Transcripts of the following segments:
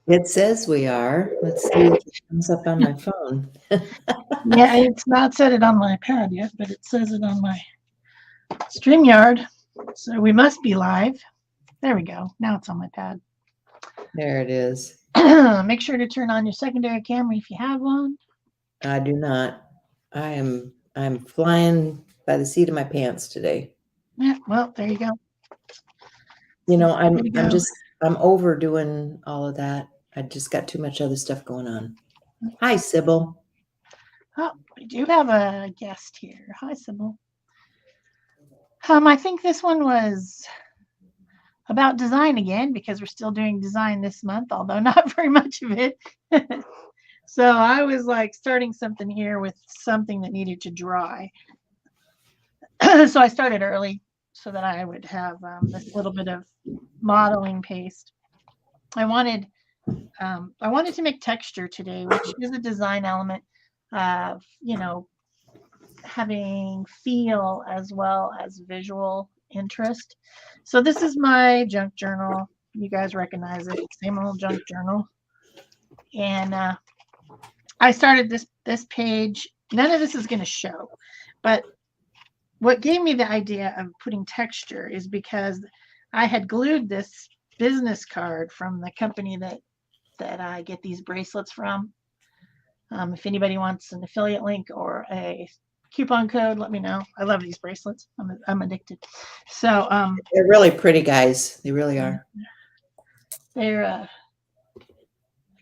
It says we are. Let's see if it comes up on my phone. Yeah, it's not set it on my pad yet, but it says it on my StreamYard. So we must be live. There we go. Now it's on my pad. There it is. Make sure to turn on your secondary camera if you have one. I do not. I'm flying by the seat of my pants today. Yeah, well, there you go. You So know, way to I'm go. just I'm overdoing all of that. I just got too much other stuff going on. Hi, Sybil. Oh, we do have a guest here. Hi, Sybil. I think this one was about design again because we're still doing design this month, although not very much of it. So I was like starting something here with something that needed to dry. So I started early so that I would have this little bit of modeling paste. I wanted to make texture today, which is a design element of having feel as well as visual interest. So this is my junk journal. You guys recognize it, same old junk journal. And I started this page. None of this is going to show, but what gave me the idea of putting texture is because I had glued this business card from the company that I get these bracelets from. If anybody wants an affiliate link or a coupon code, let me know. I love these bracelets. I'm addicted. So They're really pretty guys. They really are. they're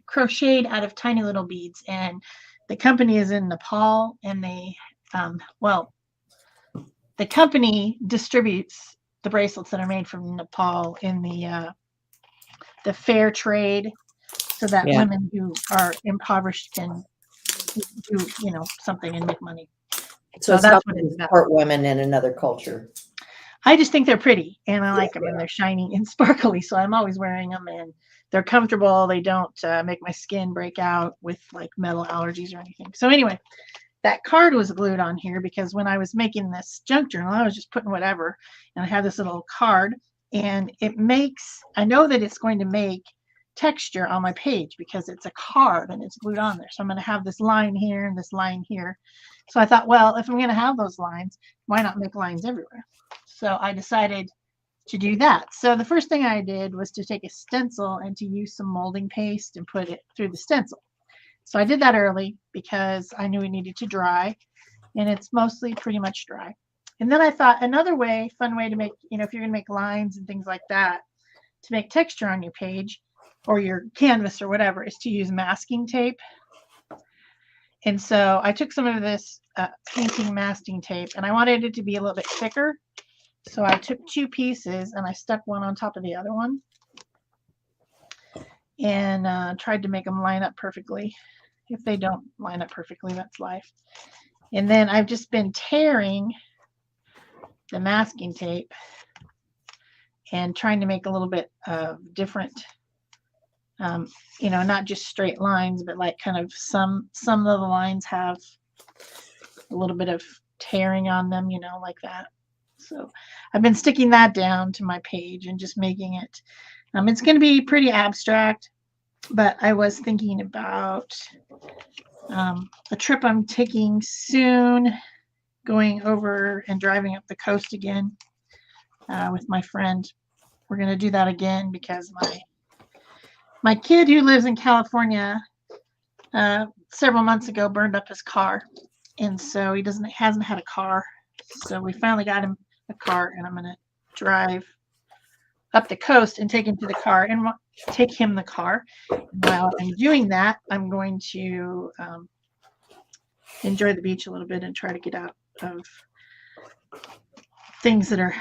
crocheted out of tiny little beads, and the company is in Nepal, and they well, the company distributes the bracelets that are made from Nepal in the fair trade, so that Yeah. women who are impoverished can do something and make money. So So it's that's what helping to it's about. support women in another culture. I just think they're pretty and I like them and they're shiny and sparkly. So I'm always wearing them and they're comfortable. They don't make my skin break out with like metal allergies or anything. So anyway, that card was glued on here because when I was making this junk journal, I was just putting whatever. And I have this little card and I know that it's going to make texture on my page because it's a card and it's glued on there. So I'm going to have this line here and this line here. So I thought, well, if I'm going to have those lines, why not make lines everywhere? So I decided to do that. So the first thing I did was to take a stencil and to use some molding paste and put it through the stencil. So I did that early because I knew it needed to dry, and it's mostly pretty much dry. And then I thought another fun way to make, if you're going to make lines and things like that, to make texture on your page or your canvas or whatever, is to use masking tape. And so I took some of this painting masking tape and I wanted it to be a little bit thicker. So I took two pieces and I stuck one on top of the other one and tried to make them line up perfectly. If they don't line up perfectly, that's life. And then I've just been tearing the masking tape and trying to make a little bit of different, not just straight lines, but like kind of some of the lines have a little bit of tearing on them, like that. So I've been sticking that down to my page and just making it. It's going to be pretty abstract, but I was thinking about a trip I'm taking soon, going over and driving up the coast again with my friend. We're going to do that again because my kid who lives in California several months ago burned up his car, and so he hasn't had a car. So we finally got him a car, and I'm going to drive up the coast and take him to the car and take him the car. While I'm doing that, I'm going to enjoy the beach a little bit and try to get out of things that are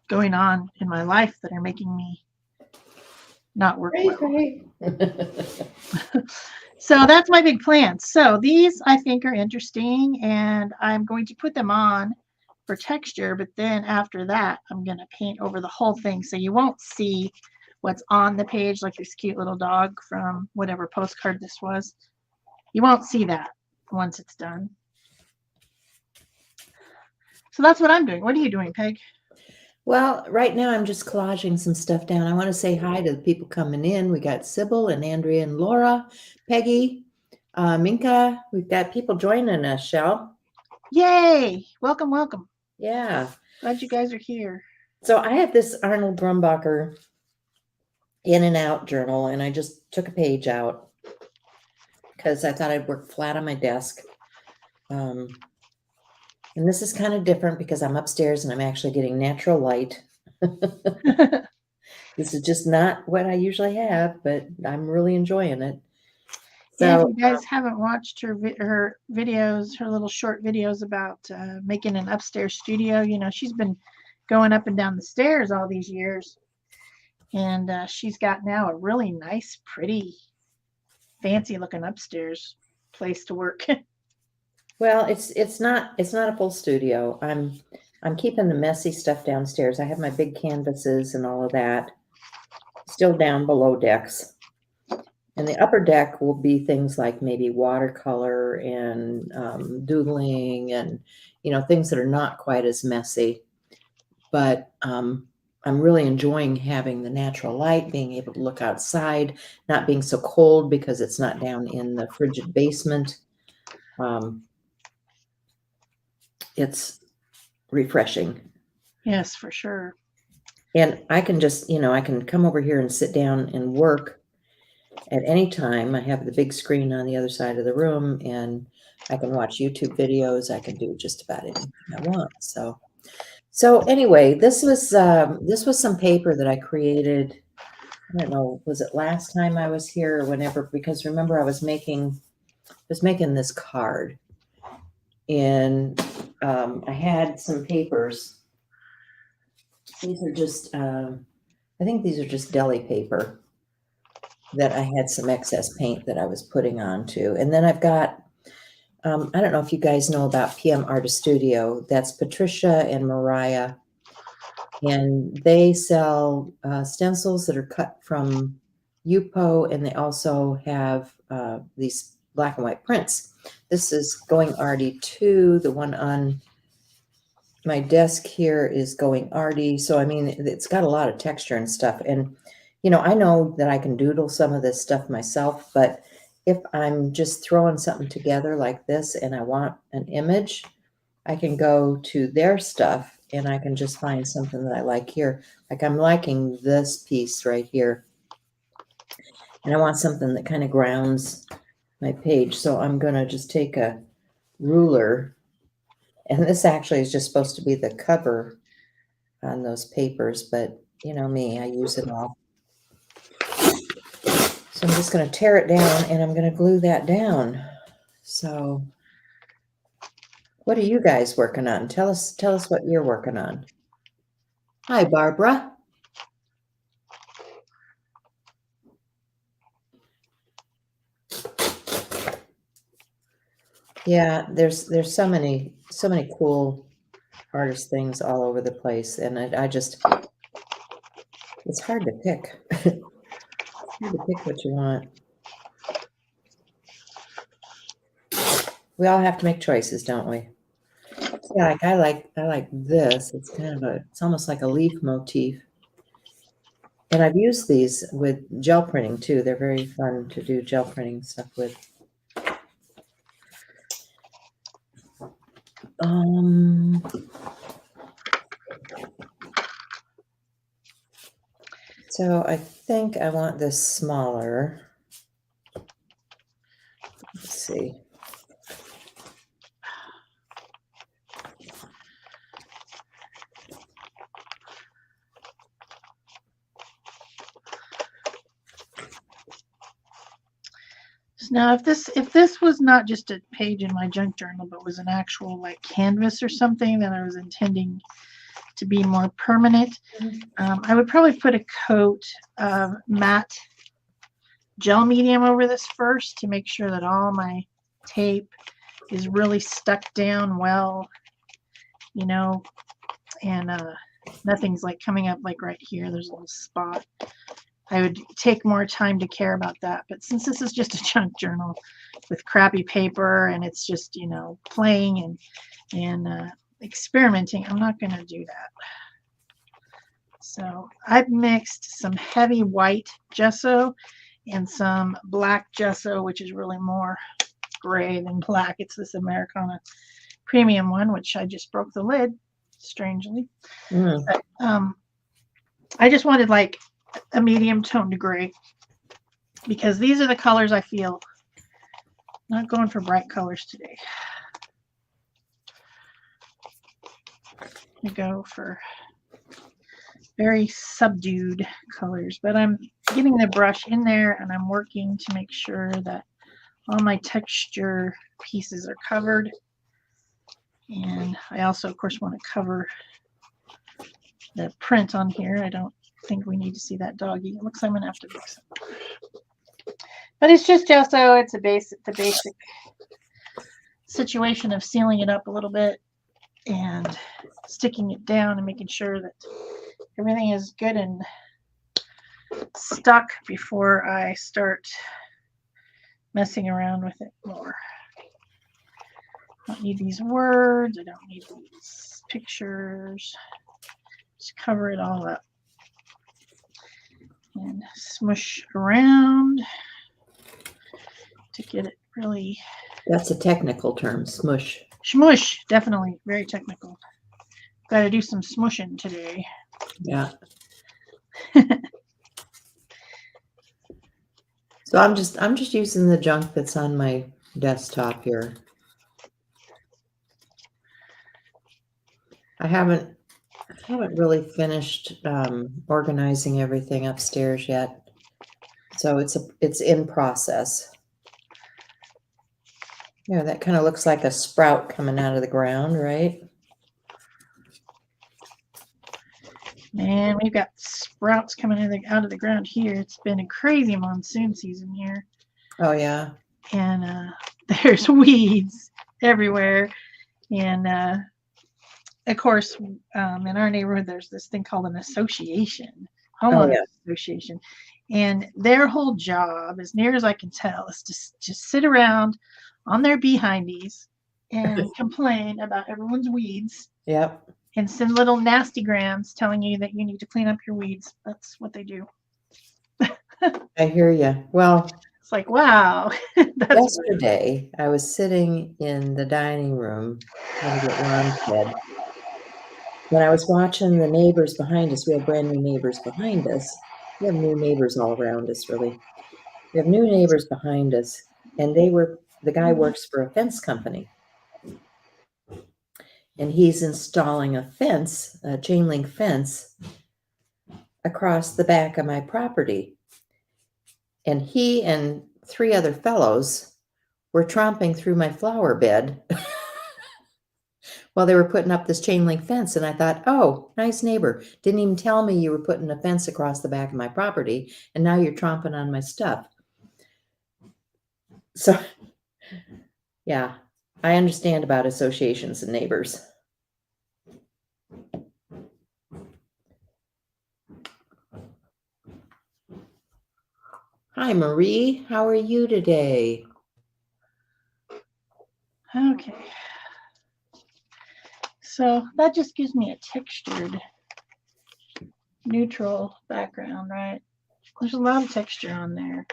going on in my life that are making me not work well. So that's my big plan. So these I think are interesting and I'm going to put them on for texture, but then after that I'm going to paint over the whole thing so you won't see what's on the page, like this cute little dog from whatever postcard this was. You won't see that once it's done. So that's what I'm doing. What are you doing, Peg? Well, right now I'm just collaging some stuff down. I want to say hi to the people coming in. We got Sybil and Andrea and Laura, Peggy, Minka. We've got people joining us, Shel. Yay! Welcome, welcome. Yeah. Glad you guys are here. So I have this Arnold Grumbacher in and out journal, and I just took a page out because I thought I'd work flat on my desk. And this is kind of different because I'm upstairs and I'm actually getting natural light. This is just not what I usually have, but I'm really enjoying it. Yeah, if So you guys haven't watched her videos, her little short videos about making an upstairs studio, you know, she's been going up and down the stairs all these years, and she's got now a really nice, pretty, fancy-looking upstairs place to work. well, it's not a full studio. I'm keeping the messy stuff downstairs. I have my big canvases and all of that still down below decks. And the upper deck will be things like maybe watercolor and doodling and, things that are not quite as messy. But I'm really enjoying having the natural light, being able to look outside, not being so cold because it's not down in the frigid basement. It's refreshing. Yes, for sure. And I can just, I can come over here and sit down and work at any time. I have the big screen on the other side of the room, and I can watch YouTube videos. I can do just about anything I want. So anyway, this was some paper that I created. I don't know, was it last time I was here or whenever? Because remember, I was making this card, and I had some papers. These are just, I think these are just deli paper that I had some excess paint that I was putting onto. And then I've got, I don't know if you guys know about PM Artist Studio. That's Patricia and Mariah. And they sell stencils that are cut from Yupo, and they also have these black and white prints. This is Going Arty 2. The one on my desk here is Going Arty. So, I mean, it's got a lot of texture and stuff. And, I know that I can doodle some of this stuff myself, but if I'm just throwing something together like this and I want an image, I can go to their stuff and I can just find something that I like here. Like I'm liking this piece right here. And I want something that kind of grounds my page. So I'm going to just take a ruler. And this actually is just supposed to be the cover on those papers, but you know me, I use it all. So I'm just going to tear it down and I'm going to glue that down. So what are you guys working on? Tell us what you're working on. Hi, Barbara. Yeah, there's so many cool artist things all over the place, and I just it's hard to pick. It's hard to pick what you want. We all have to make choices, don't we? Yeah, like I like this. It's kind of it's almost like a leaf motif. And I've used these with gel printing too. They're very fun to do gel printing stuff with. So I think I want this smaller. Let's see. Now, if this was not just a page in my junk journal, but was an actual like canvas or something that I was intending to be more permanent, I would probably put a coat of matte gel medium over this first to make sure that all my tape is really stuck down well, and nothing's like coming up like right here. There's a little spot. I would take more time to care about that. But since this is just a junk journal with crappy paper and it's just, playing and experimenting, I'm not going to do that. So I've mixed some heavy white gesso and some black gesso, which is really more gray than black. It's this Americana premium one, which I just broke the lid, strangely. Mm. But, I just wanted like a medium toned gray because these are the colors I feel. Not going for bright colors today. I go for very subdued colors, but I'm getting the brush in there and I'm working to make sure that all my texture pieces are covered. And I also, of course, want to cover the print on here. I don't think we need to see that doggy. It looks like I'm going to have to mix it. But it's just gesso. It's the basic situation of sealing it up a little bit and sticking it down and making sure that everything is good and stuck before I start messing around with it more. I don't need these words. I don't need these pictures. Just cover it all up and smush around to get it really. That's a technical term, smush. Smush, definitely very technical. Got to do some smushing today. Yeah. So I'm just using the junk that's on my desktop here. I haven't really finished organizing everything upstairs yet. So it's in process. Yeah, that kind of looks like a sprout coming out of the ground, right? And we've got sprouts coming out of the ground here. It's been a crazy monsoon season here. Oh yeah. And there's weeds everywhere. And of course, in our neighborhood, there's this thing called an association, homeowners association. And their whole job, as near as I can tell, is to just sit around on their behindies and complain about everyone's weeds. Yep. And send little nasty grams telling you that you need to clean up your weeds. That's what they do. I hear you. Well, it's like, wow. Yesterday, I was sitting in the dining room trying to get Ron fed. When I was watching the neighbors behind us, we have brand new neighbors behind us. We have new neighbors all around us, really. We have new neighbors behind us, and the guy works for a fence company. And he's installing a fence, a chain link fence, across the back of my property. And he and 3 other fellows were tromping through my flower bed while they were putting up this chain link fence. And I thought, oh, nice neighbor. Didn't even tell me you were putting a fence across the back of my property, and now you're tromping on my stuff. So, yeah, I understand about associations and neighbors. Hi, Marie. How are you today? Okay. So that just gives me a textured, neutral background, right? There's a lot of texture on there.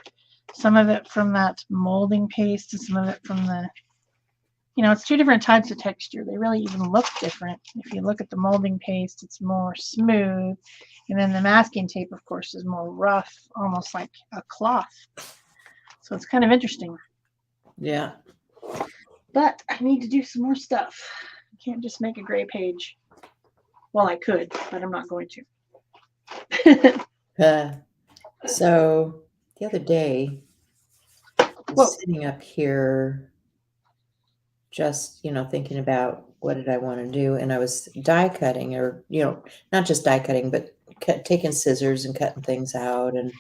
Some of it from that molding paste and some of it from the, it's 2 different types of texture. They really even look different. If you look at the molding paste, it's more smooth. And then the masking tape, of course, is more rough, almost like a cloth. So it's kind of interesting. Yeah. But I need to do some more stuff. I can't just make a gray page. Well, I could, but I'm not going to. So the other day, I was sitting up here just, thinking about what did I want to do. And I was die cutting, or, not just die cutting, but taking scissors and cutting things out and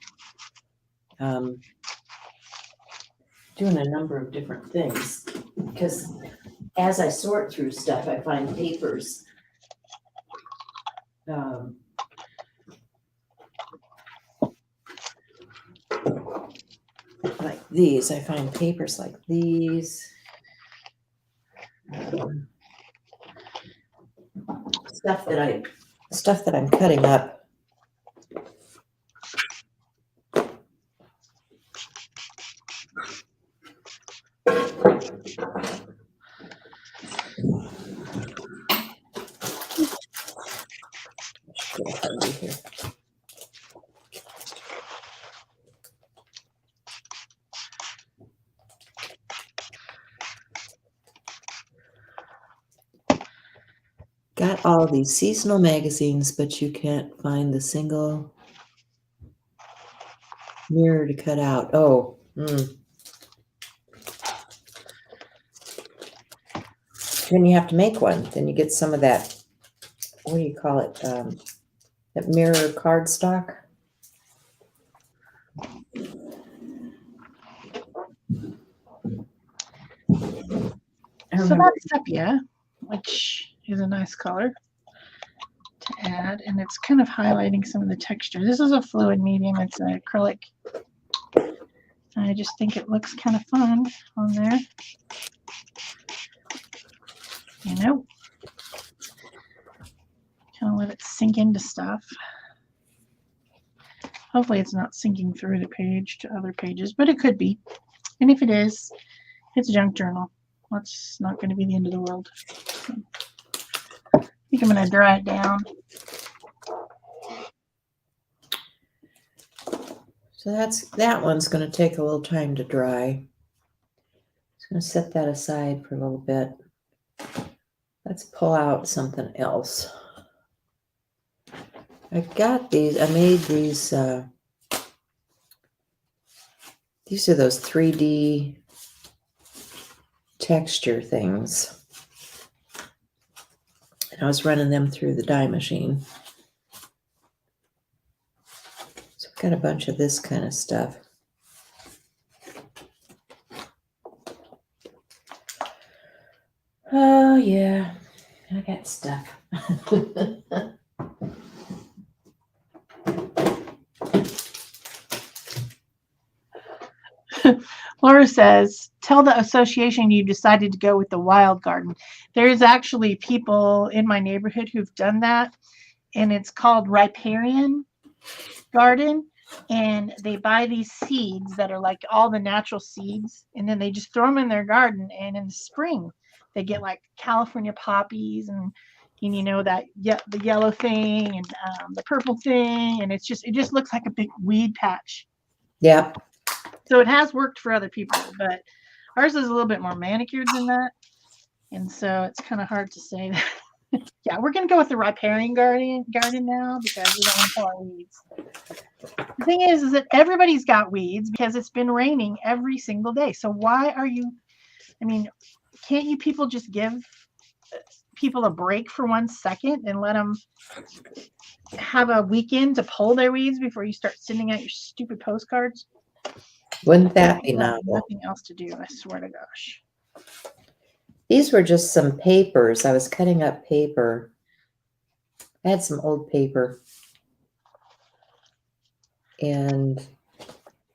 doing a number of different things. Because as I sort through stuff, I find papers. Like these. I find papers like these. Stuff that I'm cutting up got all these seasonal magazines, but you can't find the single mirror to cut out. Oh, then you have to make one. Then you get some of that, what do you call it? That mirror cardstock. I So remember. that's sepia, which is a nice color to add, and it's kind of highlighting some of the texture. This is a fluid medium. It's an acrylic. I just think it looks kind of fun on there. You know, kind of let it sink into stuff. Hopefully it's not sinking through the page to other pages, but it could be. And if it is, it's a junk journal. That's not going to be the end of the world. So, I think I'm going to dry it down. So that one's going to take a little time to dry. Just going to set that aside for a little bit. Let's pull out something else. I got these. I made these. These are those 3D texture things. And I was running them through the dye machine. So I've got a bunch of this kind of stuff. Oh, yeah. I got stuff. Laura says, tell the association you decided to go with the wild garden. There's actually people in my neighborhood who've done that, and it's called riparian garden. And they buy these seeds that are like all the natural seeds, and then they just throw them in their garden. And in the spring, they get like California poppies and you know that the yellow thing and the purple thing, and it just looks like a big weed patch. Yeah. So it has worked for other people, but ours is a little bit more manicured than that. And so it's kind of hard to say that. Yeah, we're going to go with the riparian garden now because we don't want to pull our weeds. The thing is that everybody's got weeds because it's been raining every single day. So why are you, I mean, can't you people just give people a break for 1 second and let them have a weekend to pull their weeds before you start sending out your stupid postcards? Wouldn't that be novel? Nothing else to do, I swear to gosh. These were just some papers. I was cutting up paper. I had some old paper. And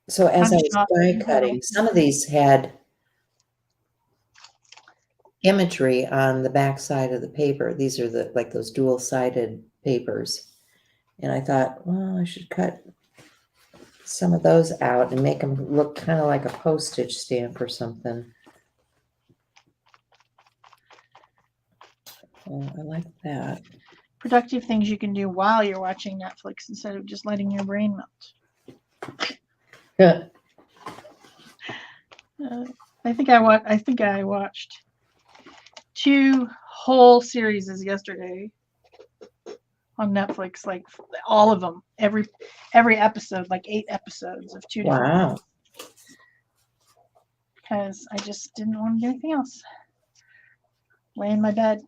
so as I was die cutting, some of these had imagery on the back side of the paper. These are like those dual-sided papers. And I thought, well, I should cut some of those out and make them look kind of like a postage stamp or something. Well, I like that. Productive things you can do while you're watching Netflix instead of just letting your brain melt. Yeah. I think I watched 2 whole series yesterday on Netflix, like all of them, every episode, like 8 episodes of 2 different. Wow. Because I just didn't want to do anything else. Lay in my bed,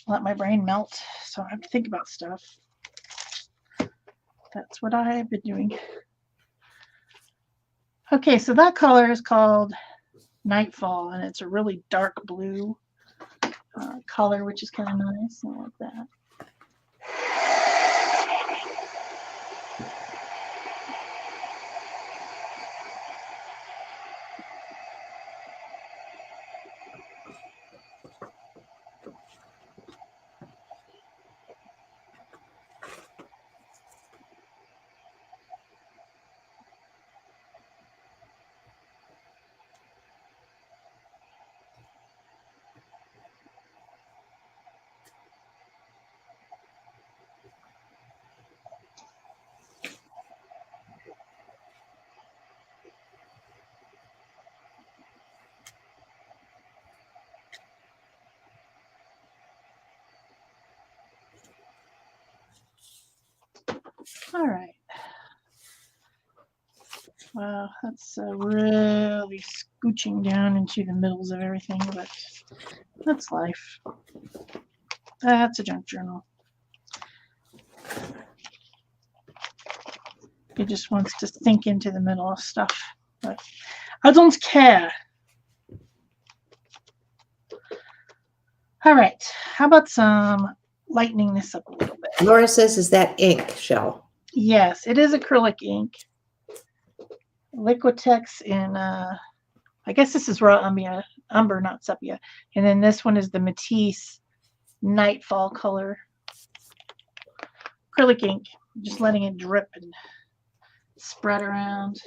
let my brain melt, so I have to think about stuff. That's what I have been doing. Okay, so that color is called Nightfall, and it's a really dark blue color, which is kind of nice. I like that. All right. Wow, that's really scooching down into the middles of everything, but that's life. That's a junk journal. It just wants to sink into the middle of stuff, but I don't care. All right, how about some lightening this up a little bit? Laura says, is that ink, Shel? Yes, it is acrylic ink. Liquitex in, I guess this is raw umber, not sepia. And then this one is the Matisse Nightfall color. Acrylic ink, just letting it drip and spread around.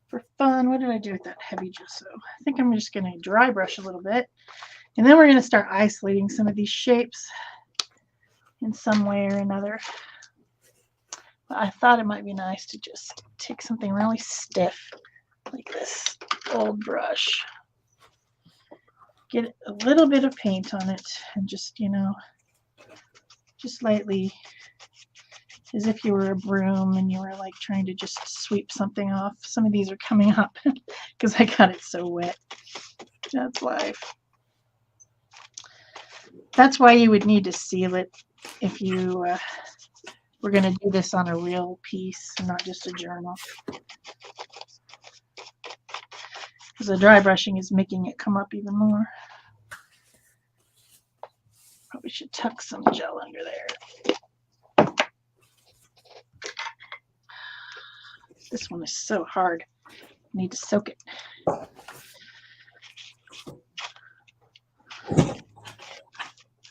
For fun, what did I do with that heavy gesso? I think I'm just going to dry brush a little bit. And then we're going to start isolating some of these shapes in some way or another. But I thought it might be nice to just take something really stiff like this old brush. Get a little bit of paint on it and just, you know, just lightly, as if you were a broom and you were like trying to just sweep something off. Some of these are coming up because I got it so wet. That's life. That's why you would need to seal it if you were going to do this on a real piece and not just a journal. Because the dry brushing is making it come up even more. Probably should tuck some gel under there. This one is so hard. I need to soak it.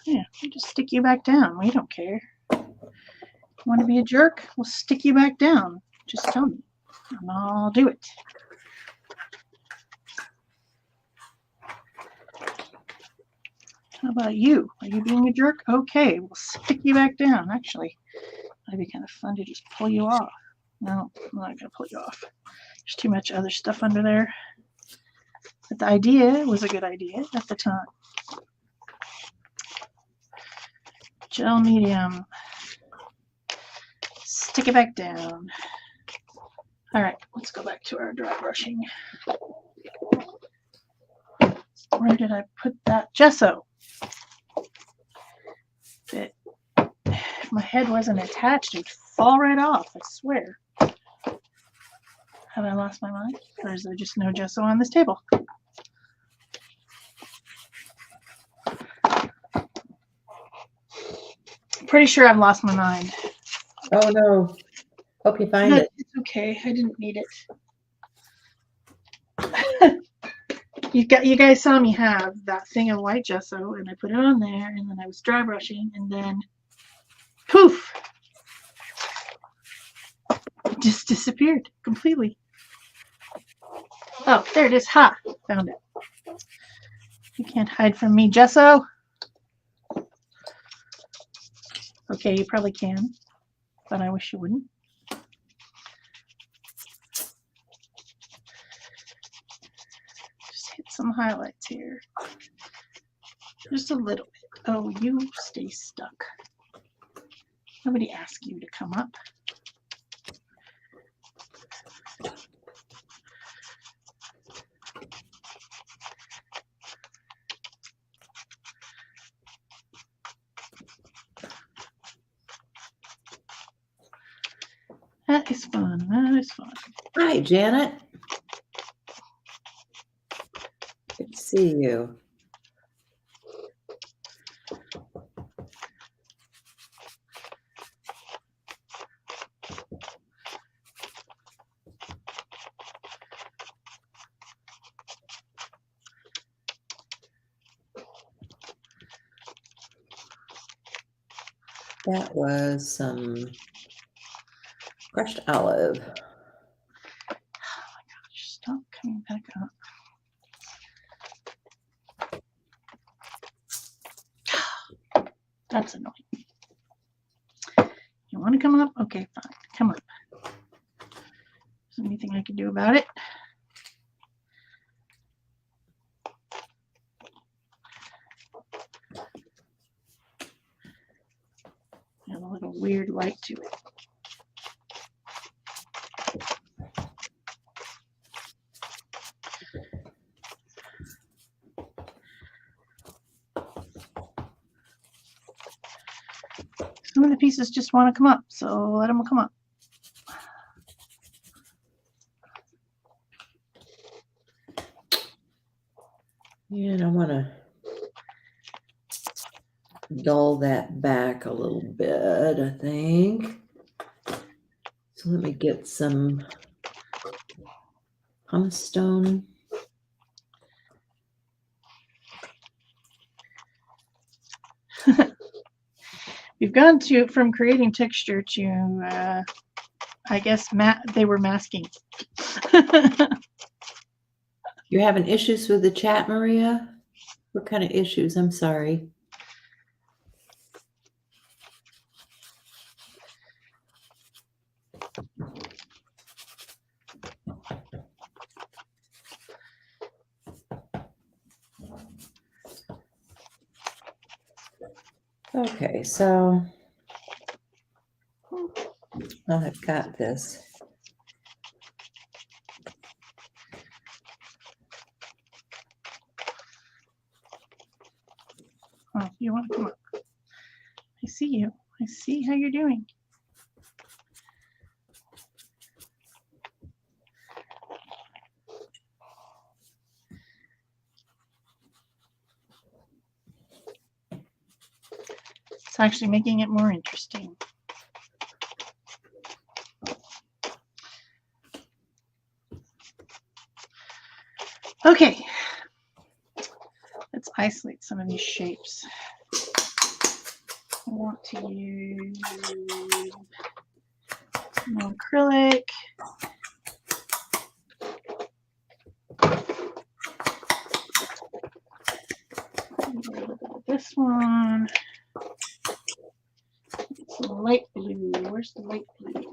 Yeah, we'll just stick you back down. We don't care. Want to be a jerk? We'll stick you back down. Just tell me, and I'll do it. How about you? Are you being a jerk? Okay, we'll stick you back down. Actually, that'd be kind of fun to just pull you off. No, I'm not going to pull you off. There's too much other stuff under there. But the idea was a good idea at the time. Gel medium. Stick it back down. All right, let's go back to our dry brushing. Where did I put that gesso? If my head wasn't attached, it'd fall right off, I swear. Have I lost my mind? Or is there just no gesso on this table? Pretty sure I've lost my mind. Oh no. Hope you find it. It's okay. I didn't need it. You guys saw me have that thing of white gesso, and I put it on there, and then I was dry brushing, and then poof! It just disappeared completely. Oh, there it is. Ha! Found it. You can't hide from me, gesso. Okay, you probably can, but I wish you wouldn't. Just hit some highlights here. Just a little bit. Oh, you stay stuck. Nobody asked you to come up. That is fun. That is fun. Hi, Janet. Good to see you. That was some crushed olive. Oh my gosh, stop coming back up. That's annoying. You want to come up? Okay, fine. Come up. Is there anything I can do about it? Have a little weird light to it. Some of the pieces just want to come up, so let them come up. And I want to dull that back a little bit, I think. So let me get some pumice stone. We've gone from creating texture to, I guess, they were masking. You're having issues with the chat, Maria? What kind of issues? I'm sorry. Okay, so I've got this. Oh, you want to come up? I see you. I see how you're doing. It's actually making it more interesting. Okay, let's isolate some of these shapes. I want to use some acrylic. This one. Some light blue. Where's the light blue?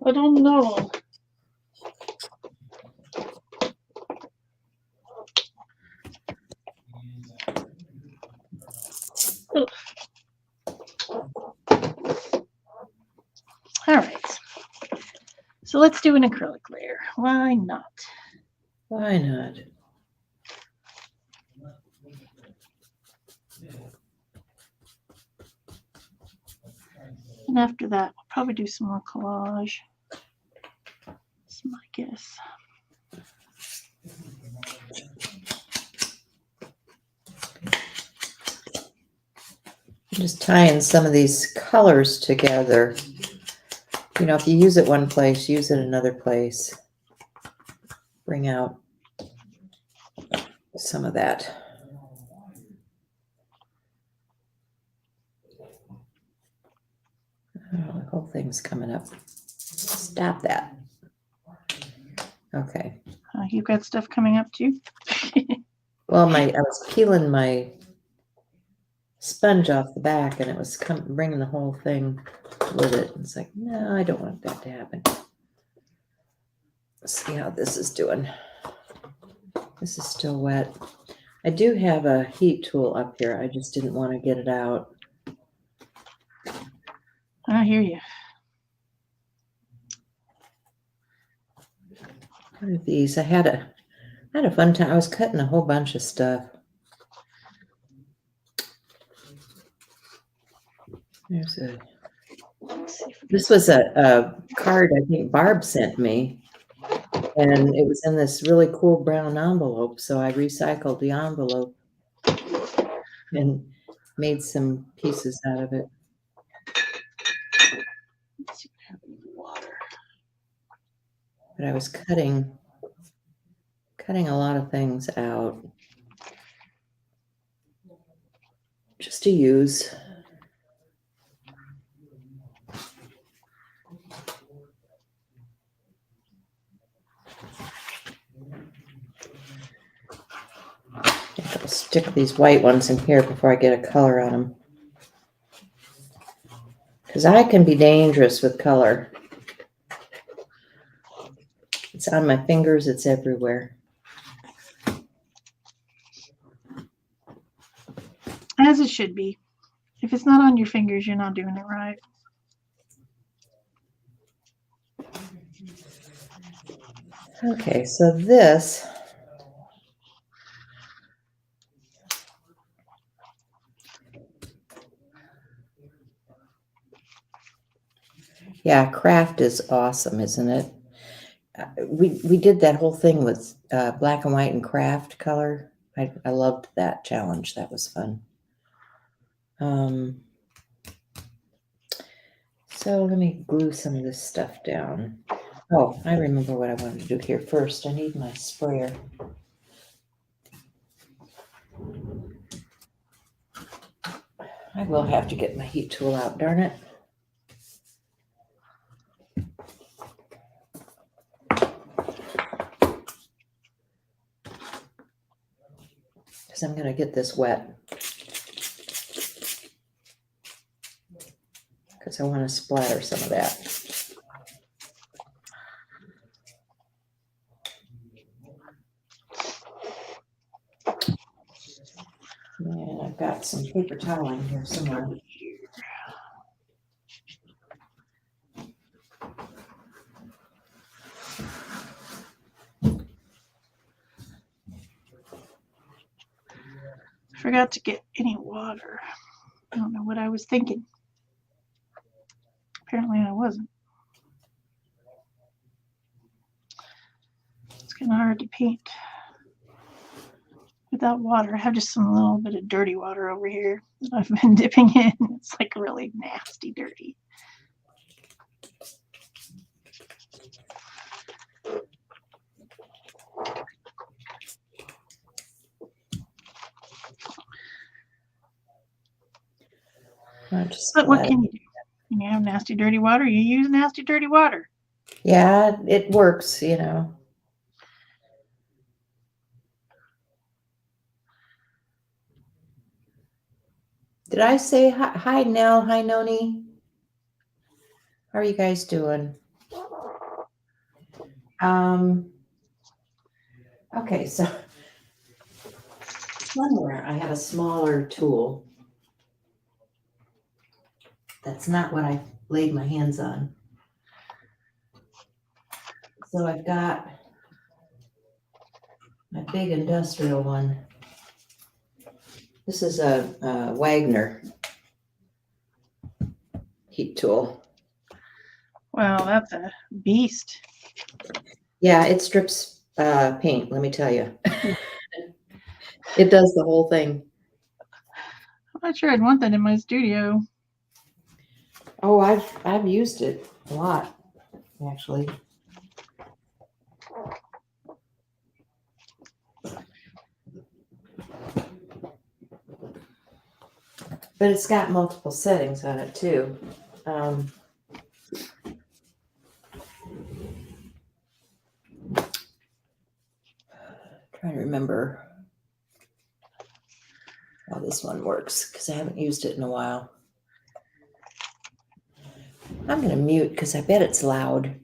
I don't know. Oh. All right. So let's do an acrylic layer. Why not? Why not? And after that, we'll probably do some more collage. That's my guess. I'm just tying some of these colors together. You know, if you use it one place, use it another place. Bring out some of that. Oh, the whole thing's coming up. Stop that. Okay. You've got stuff coming up too? Well, I was peeling my sponge off the back, and it was bringing the whole thing with it. It's like, no, I don't want that to happen. Let's see how this is doing. This is still wet. I do have a heat tool up here. I just didn't want to get it out. I hear you. What are these? I had a fun time. I was cutting a whole bunch of stuff. This was a card I think Barb sent me, and it was in this really cool brown envelope. So I recycled the envelope and made some pieces out of it. Let's see what happened with the water. But I was cutting a lot of things out just to use. I'll stick these white ones in here before I get a color on them. Because I can be dangerous with color. It's on my fingers, it's everywhere. As it should be. If it's not on your fingers, you're not doing it right. Okay, so this Yeah, craft is awesome, isn't it? We did that whole thing with black and white and craft color. I loved that challenge. That was fun. So let me glue some of this stuff down. Oh, I remember what I wanted to do here first. I need my sprayer. I will have to get my heat tool out, darn it. Because I'm going to get this wet. Because I want to splatter some of that. And I've got some paper towel in here somewhere. Forgot to get any water. I don't know what I was thinking. Apparently I wasn't. It's kind of hard to paint without water. I have just some little bit of dirty water over here that I've been dipping in. It's like really nasty dirty. But what can you do? When you have nasty dirty water, you use nasty dirty water. Yeah, it works, you know. Did I say hi Nell? Hi, Noni? How are you guys doing? Okay, so somewhere I have a smaller tool. That's not what I laid my hands on. So I've got my big industrial one. This is a Wagner heat tool. Well, that's a beast. Yeah, it strips paint, let me tell you. It does the whole thing. I'm not sure I'd want that in my studio. Oh, I've used it a lot, actually. But it's got multiple settings on it too. Trying to remember how this one works because I haven't used it in a while. I'm going to mute because I bet it's loud.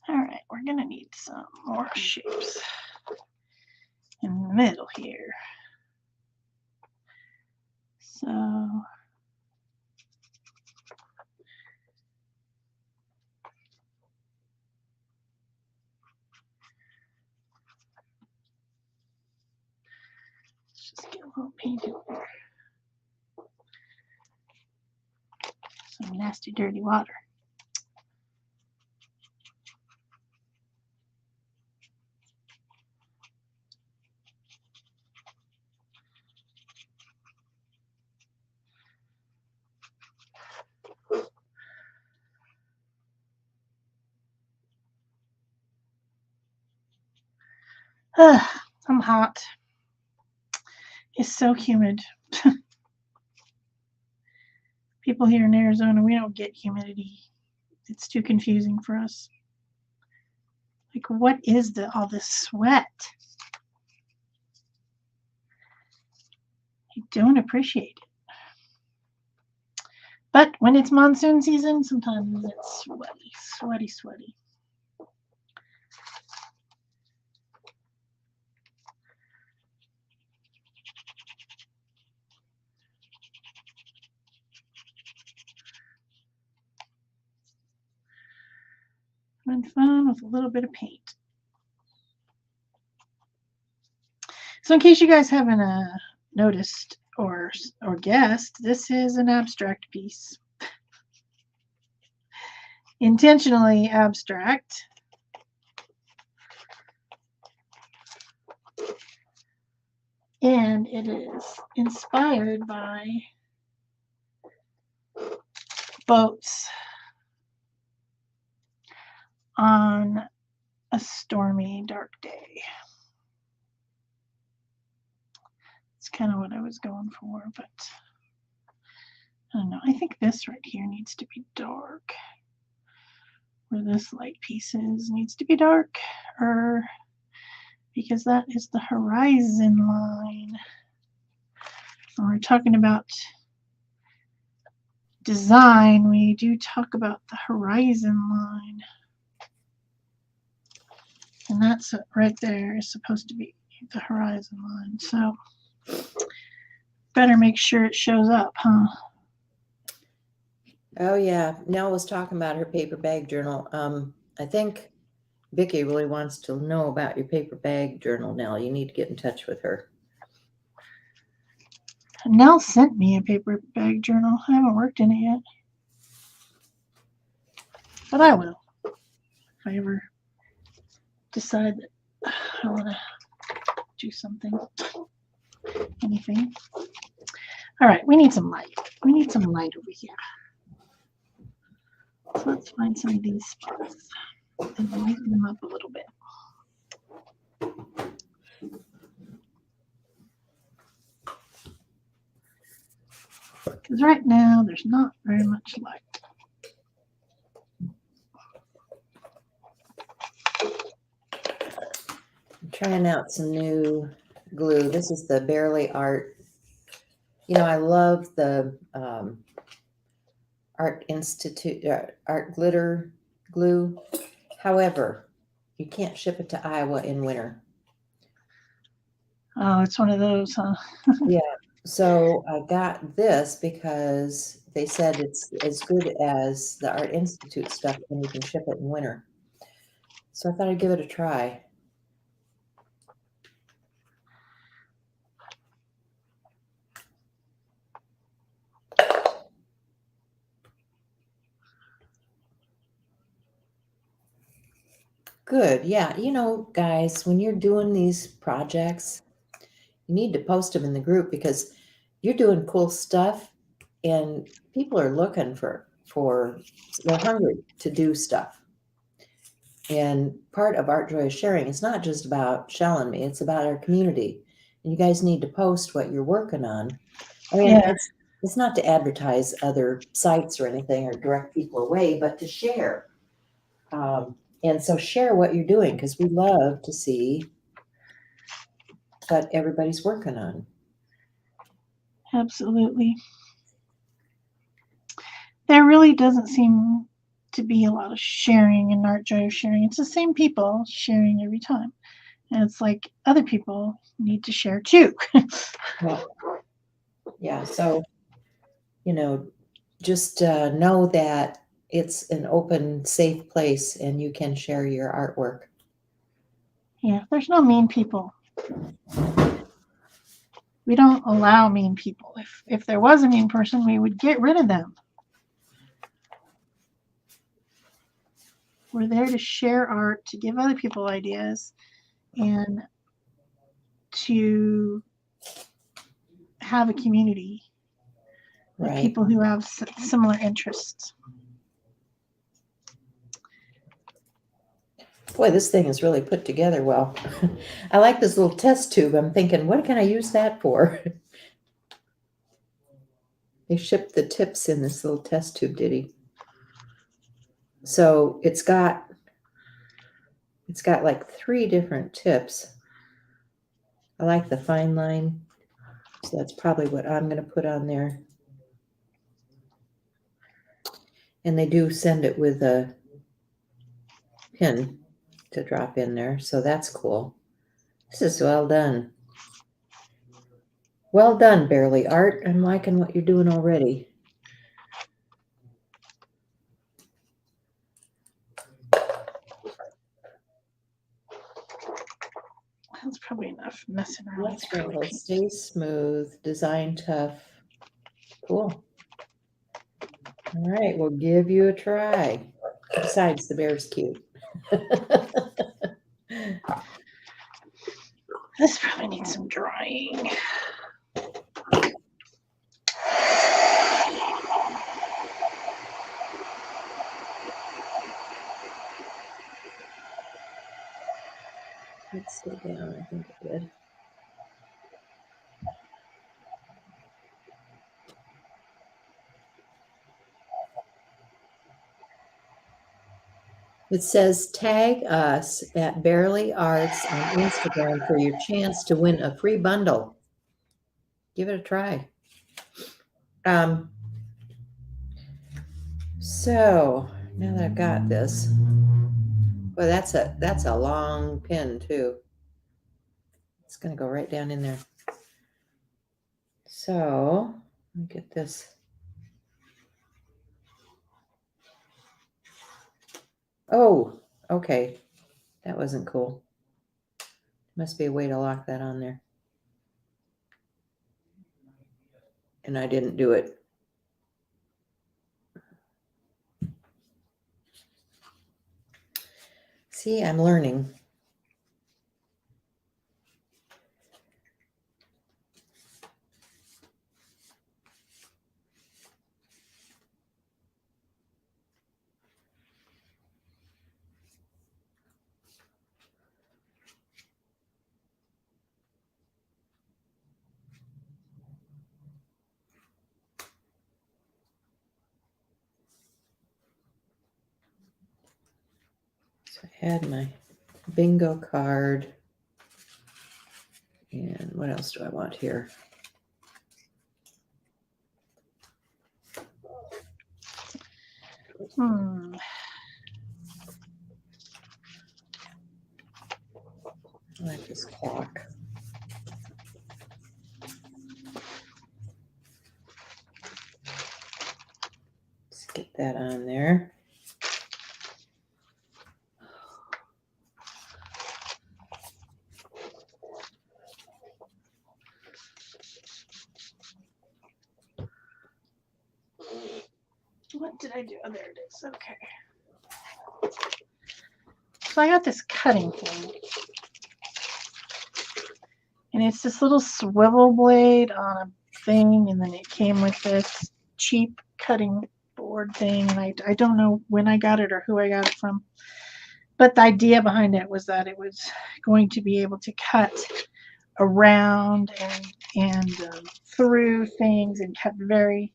All right, we're gonna need some more shapes in the middle here. So let's just get a little paint in there. Some nasty dirty water. I'm hot. It's so humid. People here in Arizona, we don't get humidity. It's too confusing for us. Like, what is all this sweat? I don't appreciate it. But when it's monsoon season, sometimes it's sweaty, sweaty, sweaty. Having fun with a little bit of paint. So in case you guys haven't noticed or guessed, this is an abstract piece. Intentionally abstract. And it is inspired by boats on a stormy, dark day. It's kind of what I was going for, but I don't know. I think this right here needs to be dark. Where this light piece is needs to be dark, because that is the horizon line. When we're talking about design, we do talk about the horizon line. And that's right there is supposed to be the horizon line. So better make sure it shows up, huh? Oh yeah, Nell was talking about her paper bag journal. I think Vicki really wants to know about your paper bag journal, Nell. You need to get in touch with her. Nell sent me a paper bag journal. I haven't worked in it yet. But I will. If I ever decide that I want to do something. Anything. All right, we need some light. We need some light over here. So let's find some of these spots and lighten them up a little bit. Because right now there's not very much light. I'm trying out some new glue. This is the Barely Art. You know, I love the Art Institute, Art Glitter glue. However, you can't ship it to Iowa in winter. Oh, it's one of those, huh? Yeah. So I got this because they said it's as good as the Art Institute stuff and you can ship it in winter. So I thought I'd give it a try. Good. Yeah. You know, guys, when you're doing these projects, you need to post them in the group because you're doing cool stuff and people are looking for they're hungry to do stuff. And part of Art Joy is Sharing is not just about Shel and me, it's about our community. And you guys need to post what you're working on. I mean, Yeah. it's not to advertise other sites or anything or direct people away, but to share. And so share what you're doing because we love to see what everybody's working on. Absolutely. There really doesn't seem to be a lot of sharing in Art Joy of Sharing. It's the same people sharing every time. And it's like other people need to share too. Yeah. So, you know, just know that it's an open, safe place and you can share your artwork. Yeah, there's no mean people. We don't allow mean people. If there was a mean person, we would get rid of them. We're there to share art, to give other people ideas, and to have a community of Right. people who have similar interests. Boy, this thing is really put together well. I like this little test tube. I'm thinking, what can I use that for? They shipped the tips in this little test tube, did he? So it's got like 3 different tips. I like the fine line. So that's probably what I'm going to put on there. And they do send it with a pin to drop in there. So that's cool. This is well done. Well done, Barely Art. I'm liking what you're doing already. That's probably enough messing around Not with acrylic wrinkle, paint. stay smooth, design tough. Cool. All right, we'll give you a try. Besides, the bear's cute. This probably needs some drying. Let's sit down, I think it did. It says tag us at Barely Arts on Instagram for your chance to win a free bundle. Give it a try. So now that I've got this, well, that's a long pin too. It's gonna go right down in there. So let me get this. Oh, okay. That wasn't cool. Must be a way to lock that on there. And I didn't do it. See, I'm learning. So I had my bingo card. And what else do I want here? Hmm. I like this clock. Let's get that on there. What did I do? Oh, there it is. Okay. So I got this cutting thing. And it's this little swivel blade on a thing. And then it came with this cheap cutting board thing. And I don't know when I got it or who I got it from. But the idea behind it was that it was going to be able to cut around and through things and cut very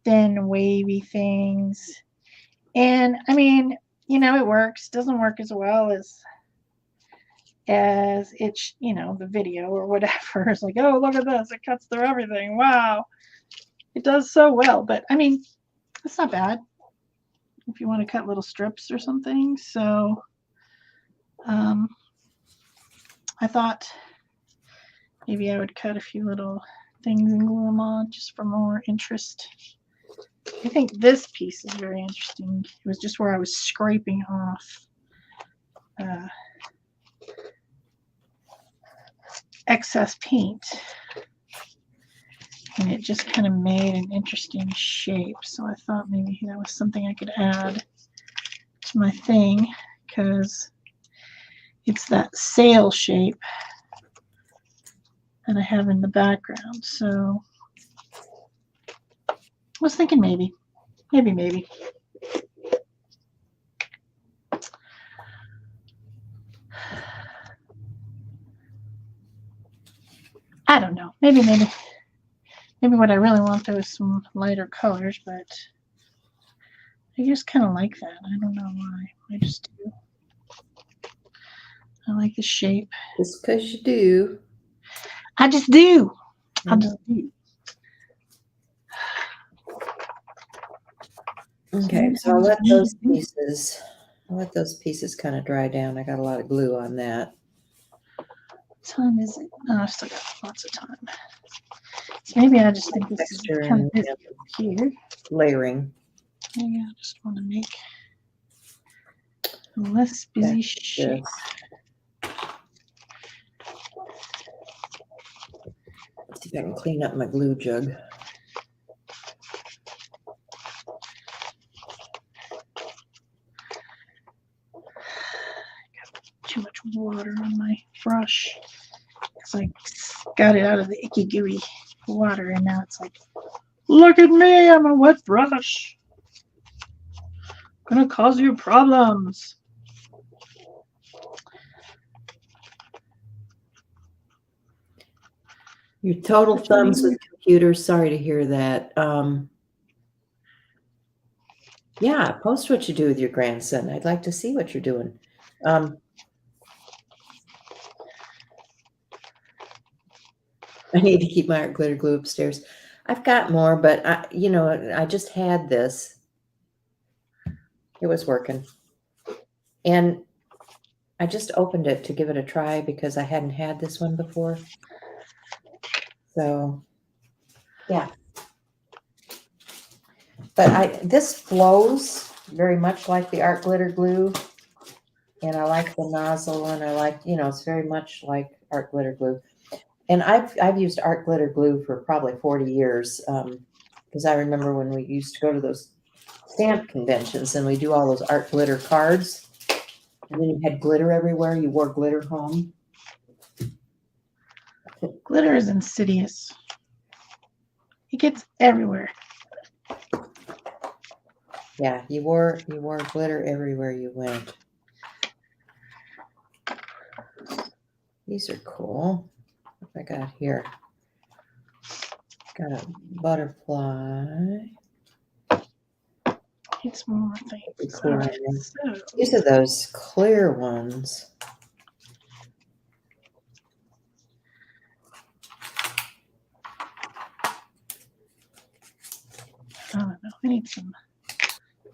thin, wavy things. And I mean, you know, it works. Doesn't work as well as it's, you know, the video or whatever. It's like, oh, look at this. It cuts through everything. Wow. It does so well. But I mean, it's not bad if you want to cut little strips or something. So I thought maybe I would cut a few little things and glue them on just for more interest. I think this piece is very interesting. It was just where I was scraping off excess paint. And it just kind of made an interesting shape. So I thought maybe that was something I could add to my thing because it's that sail shape that I have in the background. So I was thinking maybe. I don't know. Maybe what I really want though is some lighter colors, but I just kind of like that. I don't know why. I just do. I like the shape. Just because you do. I just do. I just do. Okay, so I'll let those pieces kind of dry down. I got a lot of glue on that. What time is it? Oh, I've still got lots of time. So maybe I just think this Texture is kind and of busy here. layering. Maybe I just want to make a less busy shape. I can clean up my glue jug. Too much water on my brush. It's like got it out of the icky gooey water, and now it's like, look at me, I'm a wet brush. Gonna cause you problems. Your total thumbs with computers. Sorry to hear that. Yeah, post what you do with your grandson. I'd like to see what you're doing. I need to keep my art glitter glue upstairs. I've got more, but I just had this. It was working. And I just opened it to give it a try because I hadn't had this one before. So, yeah. But this flows very much like the art glitter glue. And I like the nozzle, and I like, it's very much like art glitter glue. And I've used art glitter glue for probably 40 years because I remember when we used to go to those stamp conventions and we do all those art glitter cards, and then you had glitter everywhere. You wore glitter home. Glitter is insidious. It gets everywhere. Yeah, you wore glitter everywhere you went. These are cool. What I got here? Got a butterfly. It's more things. Cool. Right, so. These are those clear ones. I don't know. I need some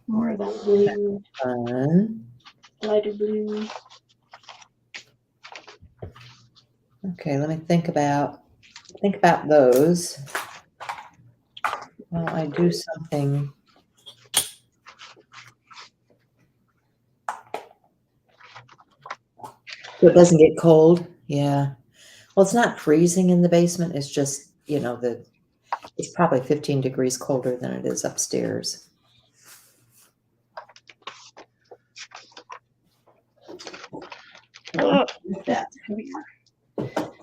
more of that blue. Fun. Lighter blue. Okay, let me think about those. Well, I do something. So it doesn't get cold. Yeah. Well, it's not freezing in the basement. It's just, it's probably 15 degrees colder than it is upstairs. Oh, that's heavier.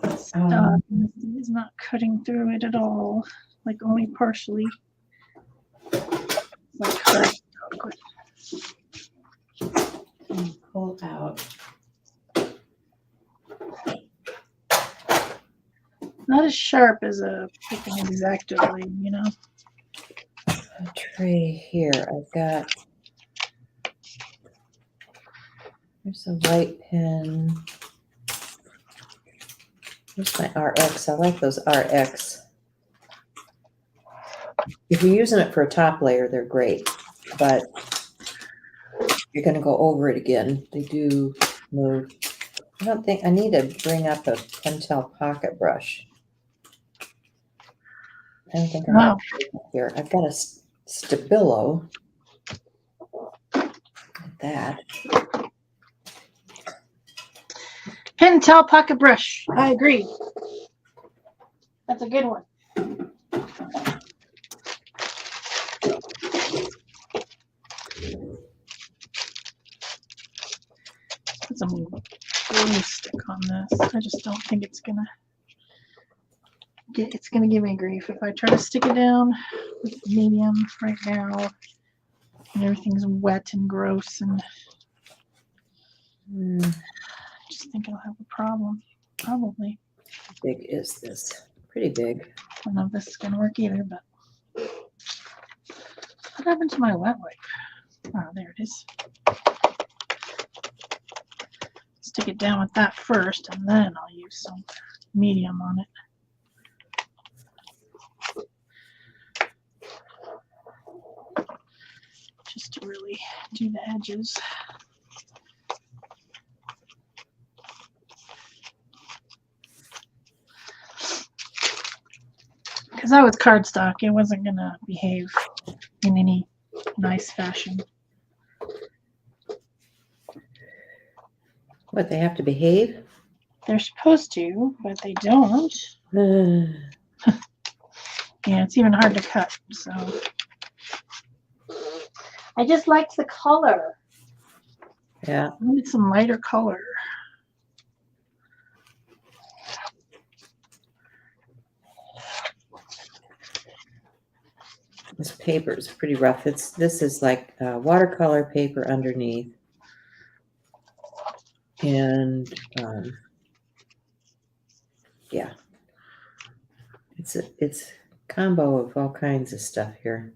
It's not cutting through it at all, like only partially. Like pull out. Not as sharp as a picking X-Acto blade, A tray here. I've got. There's a white pen. Here's my RX. I like those RX. If you're using it for a top layer, they're great, but you're going to go over it again. They do move. I don't think I need to bring up a Pentel pocket brush. I don't think I'm here. I've got a Stabilo. Like that. Pentel pocket brush. I agree. That's a good one. Put some glue stick on this. I just don't think it's gonna give me grief if I try to stick it down with medium right now, and everything's wet and gross, and I just think I'll have a problem. Probably. How big is this? Pretty big. I don't know if this is gonna work either, but what happened to my wet wipe? Oh, there it is. Stick it down with that first, and then I'll use some medium on it. Just to really do the edges. Because that was cardstock, it wasn't going to behave in any nice fashion. What, they have to behave? They're supposed to, but they don't. Yeah, it's even hard to cut. So I just liked the color. Yeah. I need some lighter color. This paper is pretty rough. This is like watercolor paper underneath, and yeah, it's a combo of all kinds of stuff here.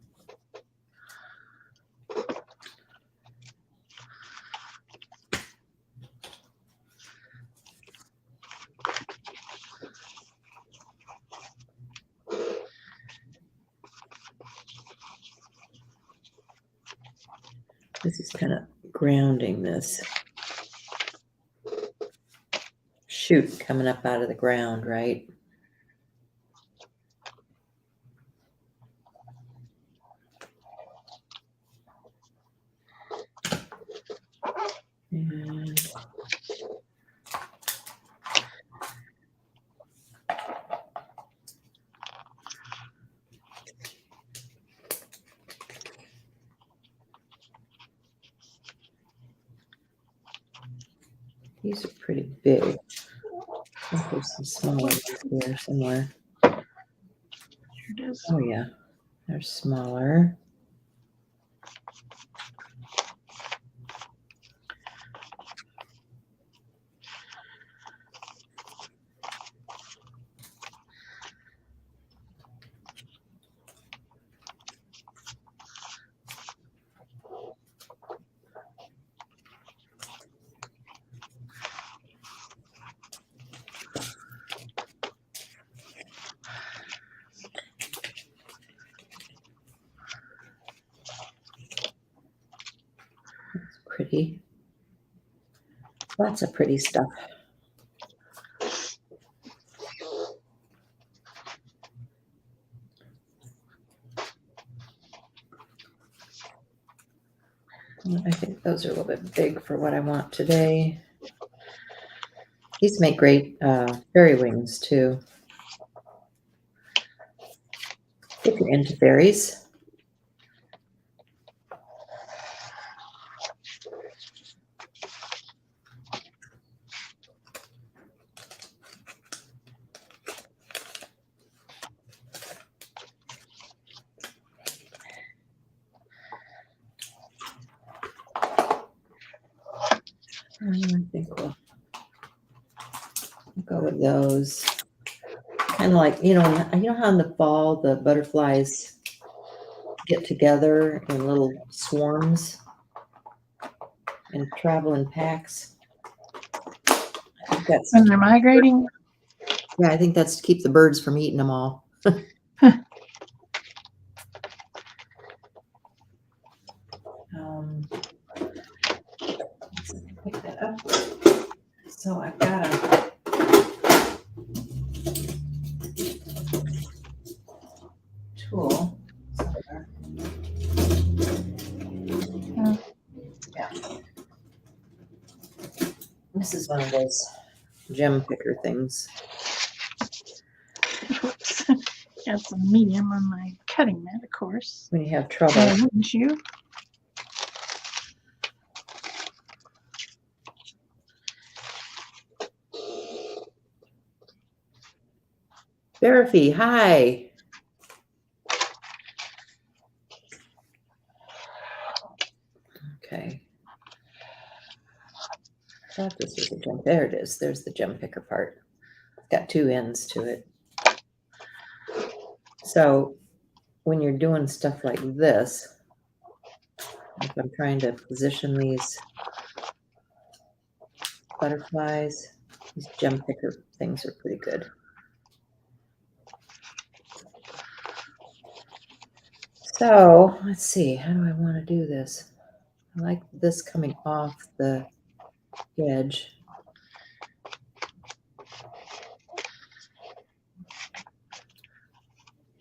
This is kind of grounding this shoot coming up out of the ground, right? And these are pretty big. I think there's some small ones here somewhere. Here it is. Oh yeah, they're smaller. That's pretty. Lots of pretty stuff. I think those are a little bit big for what I want today. These make great fairy wings too. If you're into fairies. I think we'll go with those. Kind of like, you know how in the fall the butterflies get together in little swarms and travel in packs. I think that's, When they're migrating. yeah, I think that's to keep the birds from eating them all. Let's pick that up. So I've got a tool somewhere. Yeah. This is one of those gem picker things. Whoops. Got some medium on my cutting mat, of course. When you have trouble. Wouldn't you? Verify, hi. Okay. I thought this was a gem. There it is. There's the gem picker part. It's got two ends to it. So when you're doing stuff like this, if I'm trying to position these butterflies, these gem picker things are pretty good. So let's see, how do I want to do this? I like this coming off the edge.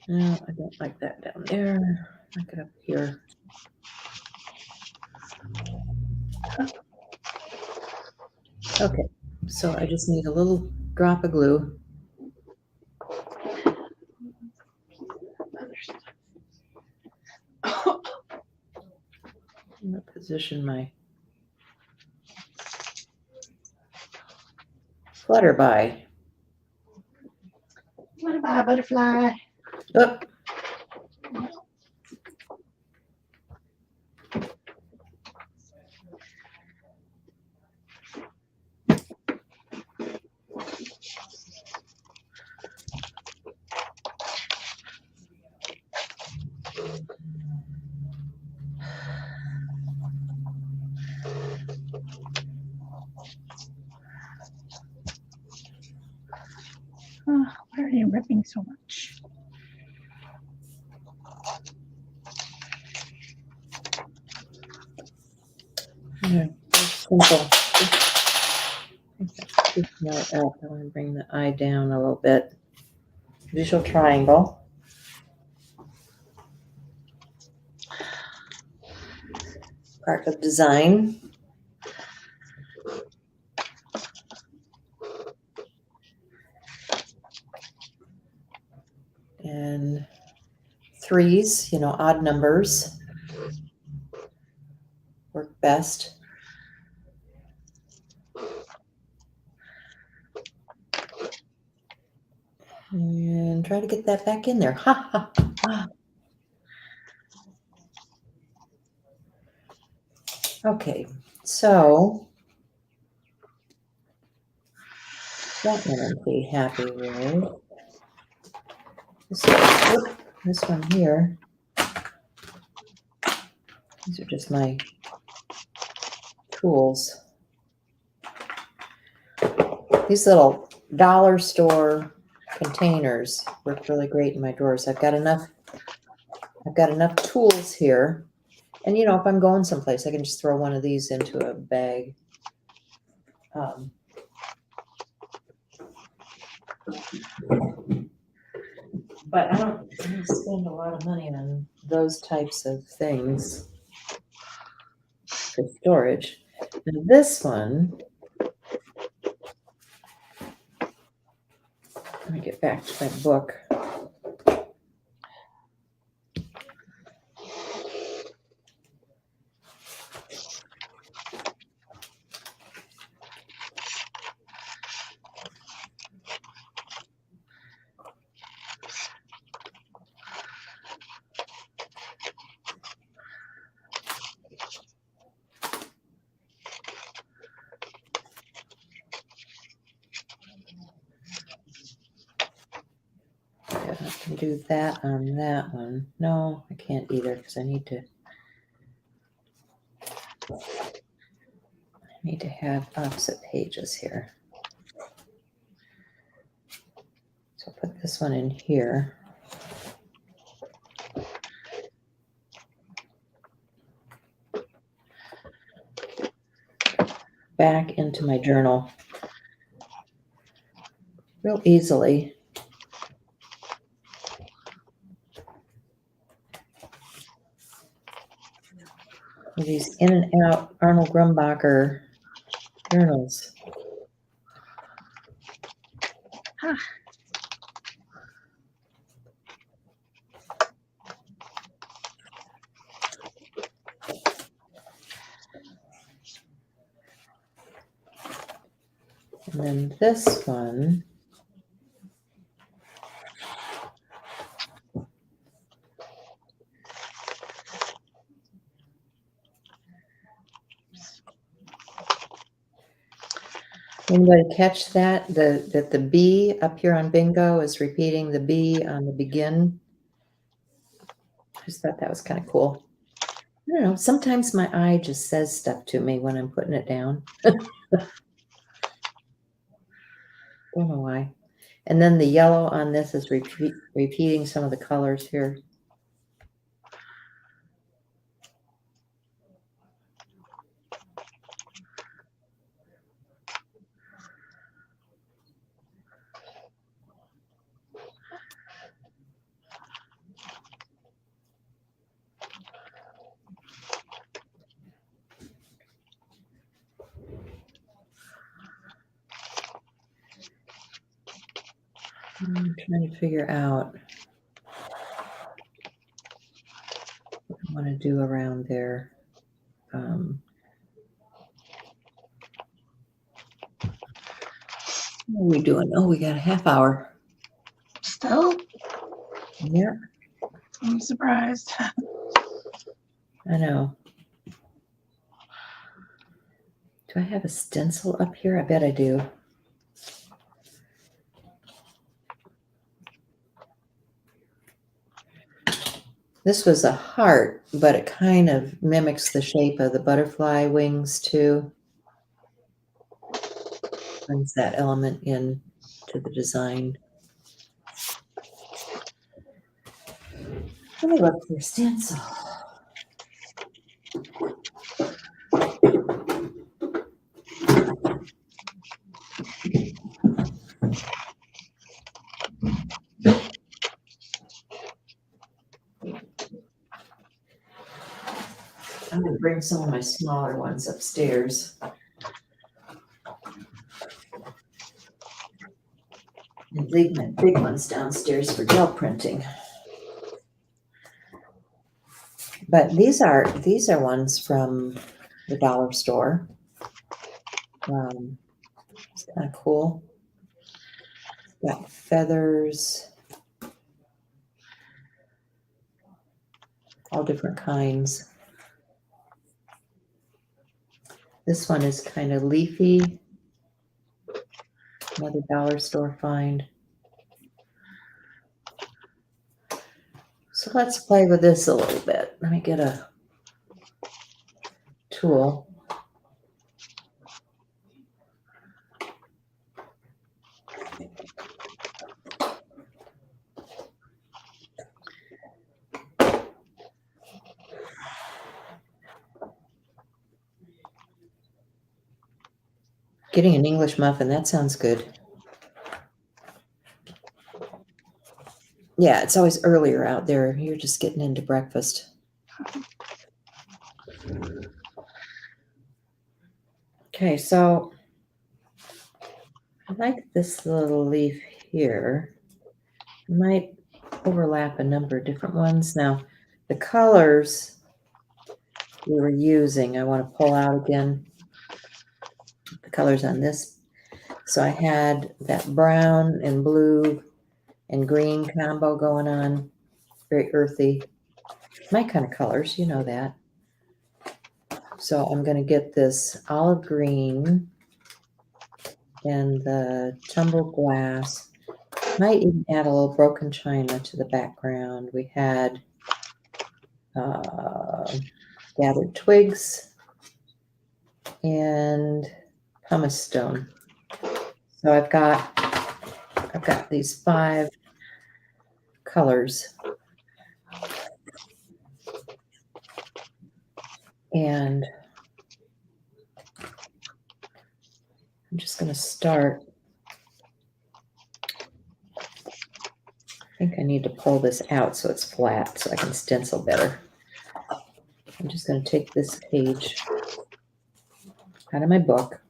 No, I don't like that down there. Like it up here. Okay, so I just need a little drop of glue. I'm gonna position my flutterby. What about a butterfly? Oh, Oh, why are you ripping so much? yeah, simple. Right up. I want to bring the eye down a little bit. Visual triangle. Part of design. And threes, odd numbers work best. And try to get that back in there. Ha ha ha. Okay, so that one I'd be happy with. This one here. These are just my tools. These little dollar store containers work really great in my drawers. I've got enough tools here. And if I'm going someplace, I can just throw one of these into a bag. But I don't spend a lot of money on those types of things for storage. Now this one, let me get back to my book. Yeah, I can do that on that one. No, I can't either because I need to have opposite pages here. So I'll put this one in here. Back into my journal real easily. These in and out Arnold Grumbacher journals. Huh. And then this one, anybody catch that? That the B up here on bingo is repeating the B on the begin. I just thought that was kind of cool. I don't know. Sometimes my eye just says stuff to me when I'm putting it down. Don't know why. And then the yellow on this is repeating some of the colors here. I'm trying to figure out want to do around there. What are we doing? Oh, we got a half hour. Still? Yeah, I'm surprised. I know. Do I have a stencil up here? I bet I do. This was a heart, but it kind of mimics the shape of the butterfly wings too. Brings that element in to the design. Let me look for a stencil. I'm going to bring some of my smaller ones upstairs. And leave my big ones downstairs for gel printing. But these are ones from the dollar store. It's kind of cool. Got feathers, all different kinds. This one is kind of leafy. Another dollar store find. So let's play with this a little bit. Let me get a tool. Getting an English muffin, that sounds good. Yeah, it's always earlier out there. You're just getting into breakfast. Okay, so I like this little leaf here. I might overlap a number of different ones. Now, the colors we were using, I want to pull out again the colors on this. So I had that brown and blue and green combo going on, very earthy. My kind of colors, you know that. So I'm going to get this olive green and the tumbled glass. Might even add a little broken china to the background. We had gathered twigs and pumice stone. So I've got these 5 colors, and I'm just going to start. I think I need to pull this out so it's flat so I can stencil better. I'm just going to take this page out of my book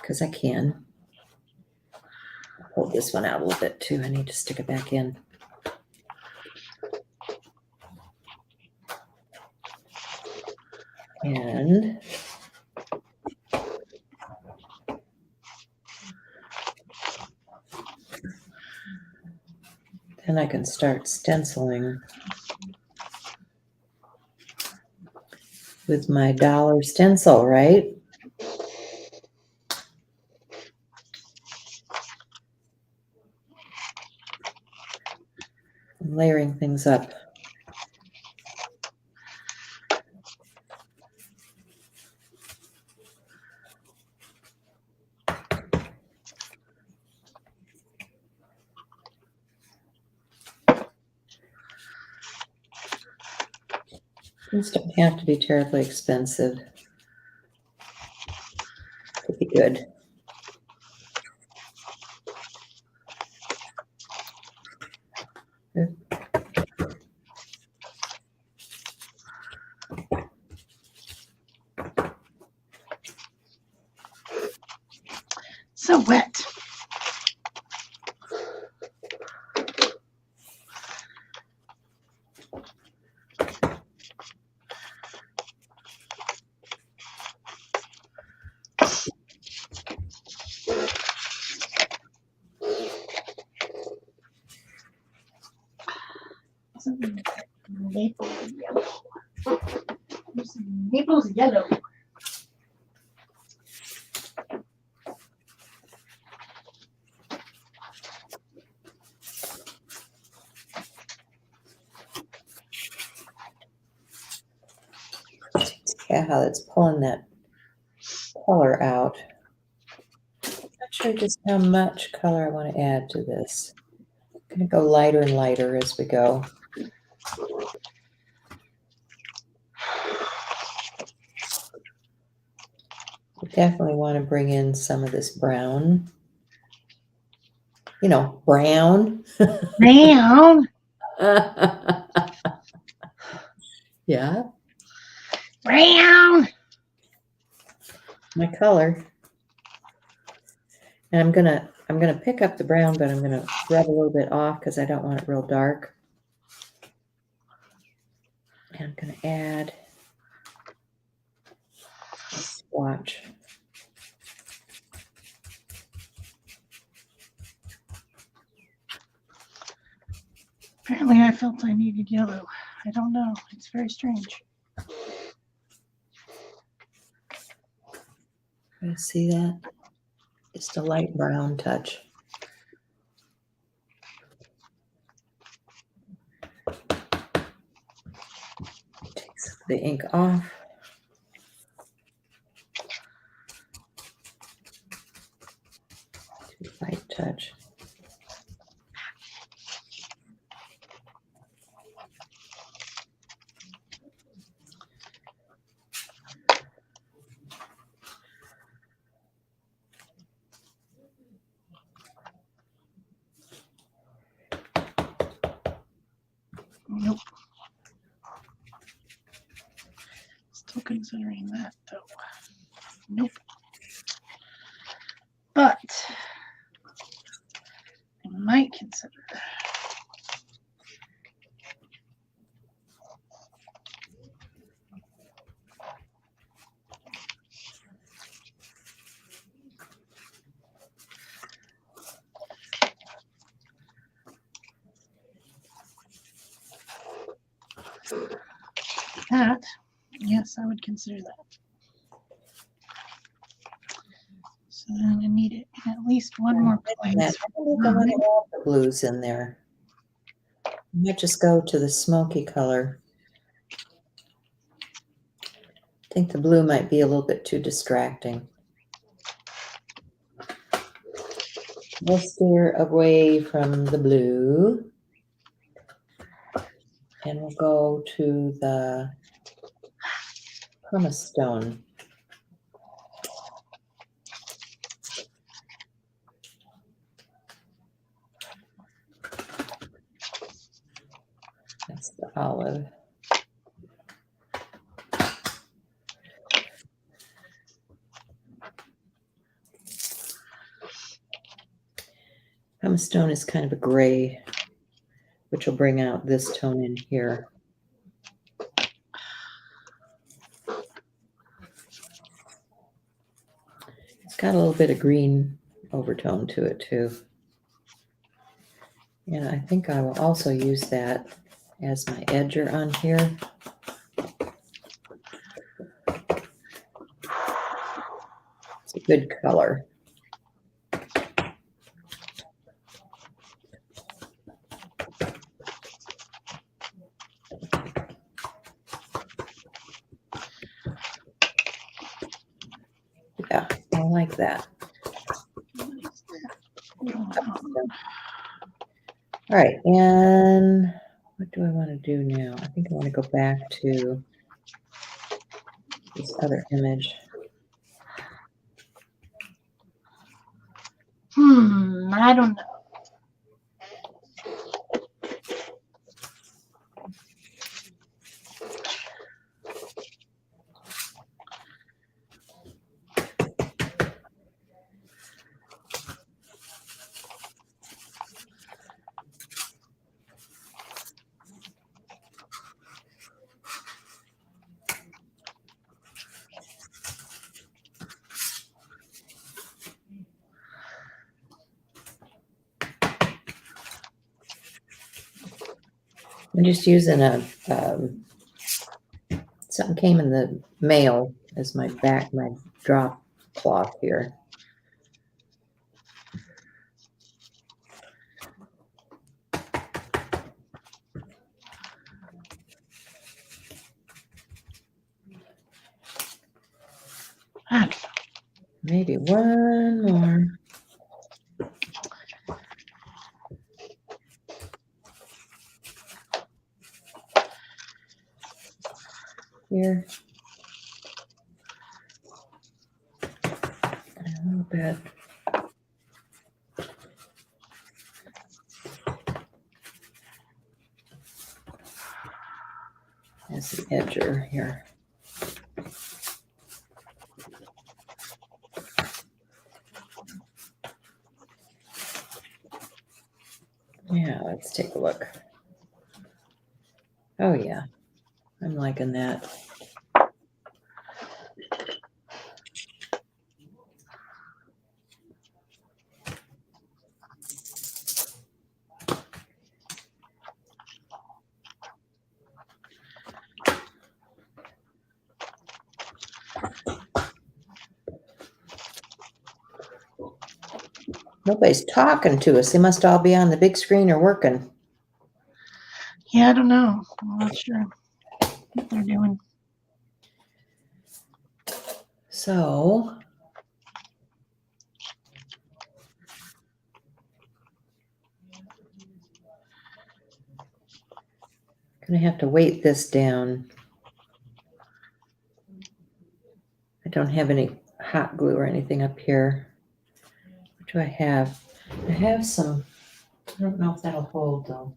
because I can. Pull this one out a little bit too. I need to stick it back in. And then I can start stenciling with my dollar stencil, right? I'm layering things up. These don't have to be terribly expensive. Could be good. So wet. Naples yellow. Yeah, how that's pulling that color out. Not sure just how much color I want to add to this. I'm going to go lighter and lighter as we go. We definitely want to bring in some of this brown. You know, brown. Brown. Yeah, Brown. my color. And I'm gonna pick up the brown, but I'm gonna rub a little bit off because I don't want it real dark. And I'm gonna add a swatch. Apparently I felt I needed yellow. I don't know. It's very strange. You see that? Just a light brown touch. Take some of the ink off. Too light touch. Nope. Still considering that though. Nope. But I might consider. That, yes, I would consider that. So then I need it in at least one more place. I want all the blues in there. I might just go to the smoky color. I think the blue might be a little bit too distracting. We'll steer away from the blue. And we'll go to the pumice stone. That's the olive. Pumice stone is kind of a gray, which will bring out this tone in here. It's got a little bit of green overtone to it too. And I think I will also use that as my edger on here. It's a good color. Yeah, I like that. All right, and what do I want to do now? I think I want to go back to this other image. I don't know. I'm just using Something came in the mail as my drop cloth here. Maybe one more. Here. A little bit. That's the edger here. Yeah, let's take a look. Oh yeah, I'm liking that. Nobody's talking to us. They must all be on the big screen or working. Yeah, I don't know. I'm not sure what they're doing. So, gonna have to weight this down. I don't have any hot glue or anything up here. What do I have? I have some, I don't know if that'll hold though.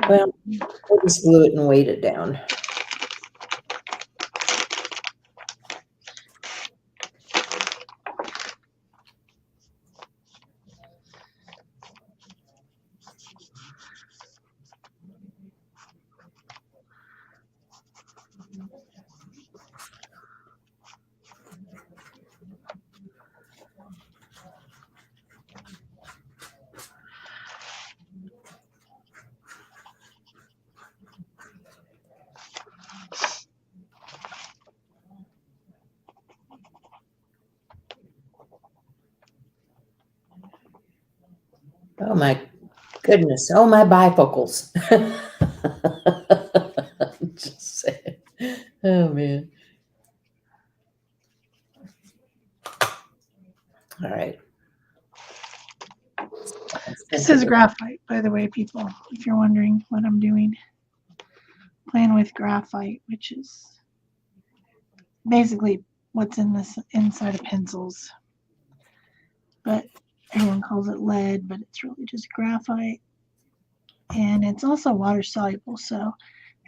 Well, we'll just glue it and weight it down. Oh my goodness. Oh, my bifocals. Just saying. Oh man. All right. This is graphite, by the way, people, if you're wondering what I'm doing. Playing with graphite, which is basically what's in this inside of pencils. But everyone calls it lead, but it's really just graphite. And it's also water soluble, so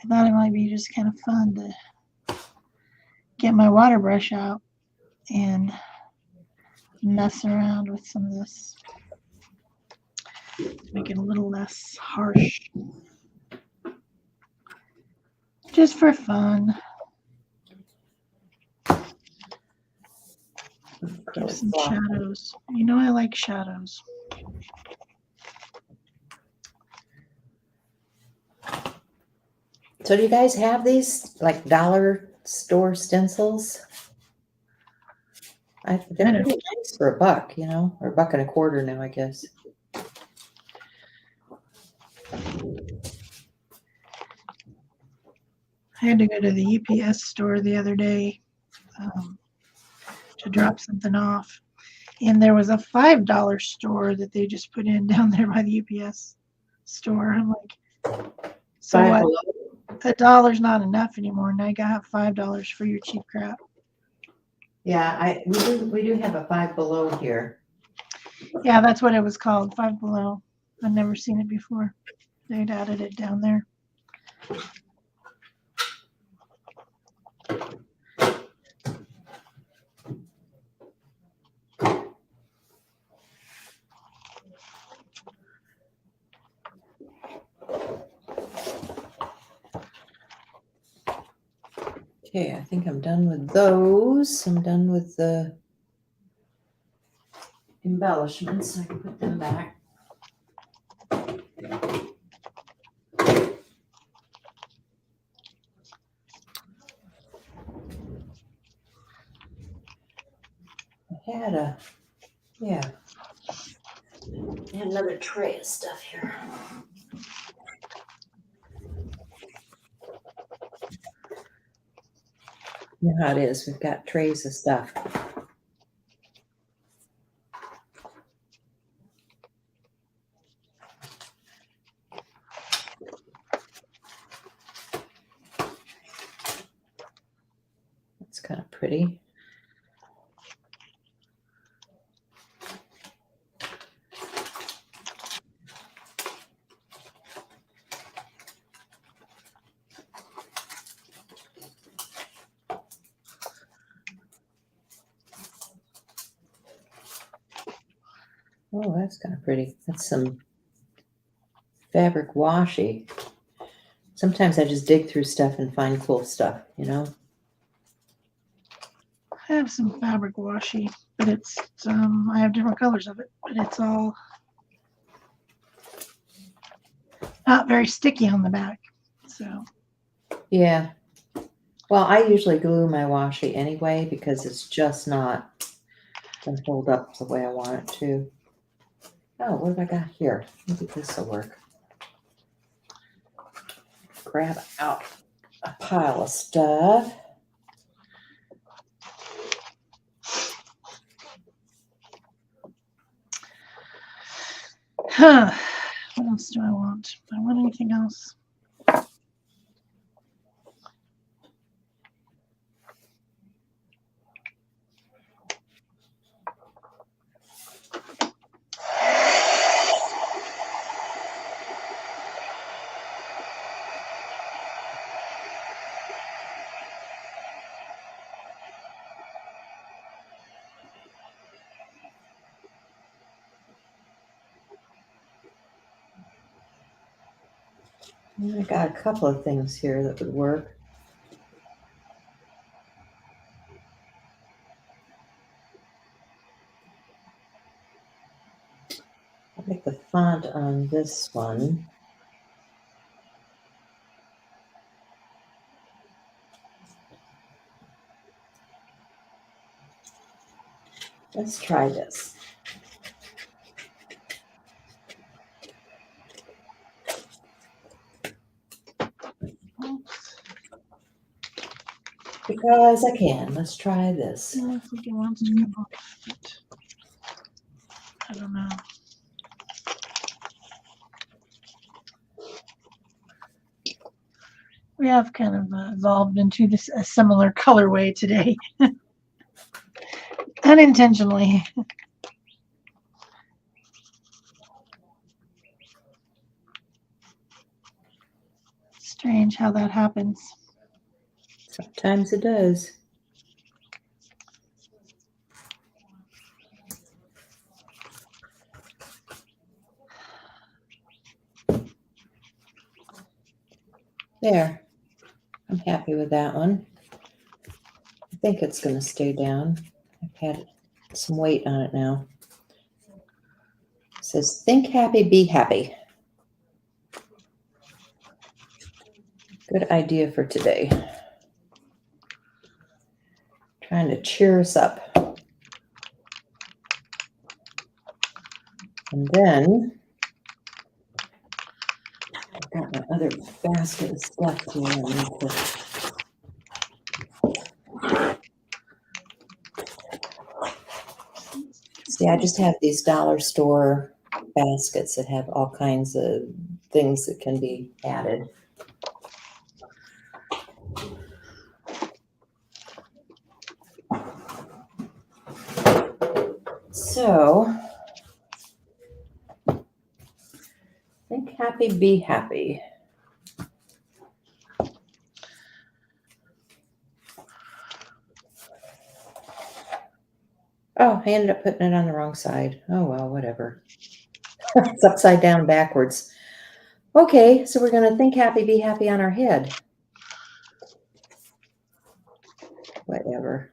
I thought it might be just kind of fun to get my water brush out and mess around with some of this. Make it a little less harsh. Just for fun. Give some shadows. You know I like shadows. So do you guys have these like dollar store stencils? They're pretty nice for $1, you know, or $1.25 now, I guess. I had to go to the UPS store the other day to drop something off. And there was a $5 store that they just put in down there by the UPS store. I'm like, so what? $1's not enough anymore. Now you gotta have $5 for your cheap crap. Yeah, we do have a Five Below here. Yeah, that's what it was called, Five Below. I've never seen it before. They'd added it down there. Okay, I think I'm done with those. I'm done with the embellishments. I can put them back. had a, yeah. I had another tray of stuff here. You know how it is. We've got trays of stuff. That's kind of pretty. Oh, that's kind of pretty. That's some fabric washi. Sometimes I just dig through stuff and find cool stuff, you know? I have some fabric washi, but it's I have different colors of it, but it's all not very sticky on the back. So Yeah. Well, I usually glue my washi anyway because it's just not going to hold up the way I want it to. Oh, what have I got here? Maybe this will work. Grab out a pile of stuff. Huh. What else do I want? Do I want anything else? I got a couple of things here that would work. I think the font on this one. Let's try this. Because I can. Let's try this. I don't think it wants to come off, but I don't know. We have kind of evolved into this a similar colorway today, unintentionally. Strange how that happens. Sometimes it does. There. I'm happy with that one. I think it's going to stay down. I've had some weight on it now. It says, think happy, be happy. Good idea for today. Trying to cheer us up. And then I've got my other basket of stuff here. I need to see, I just have these dollar store baskets that have all kinds of things that can be added. So, think happy, be happy. Oh, I ended up putting it on the wrong side. Oh, well, whatever. It's upside down backwards. Okay, so we're going to think happy, be happy on our head. Whatever.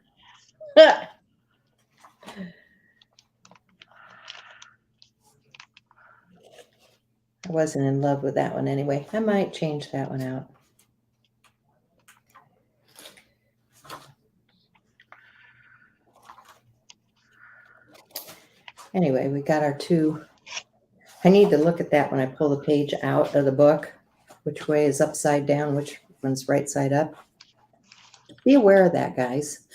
I wasn't in love with that one anyway. I might change that one out. Anyway, we got our two. I need to look at that when I pull the page out of the book. Which way is upside down? Which one's right side up? Be aware of that, guys.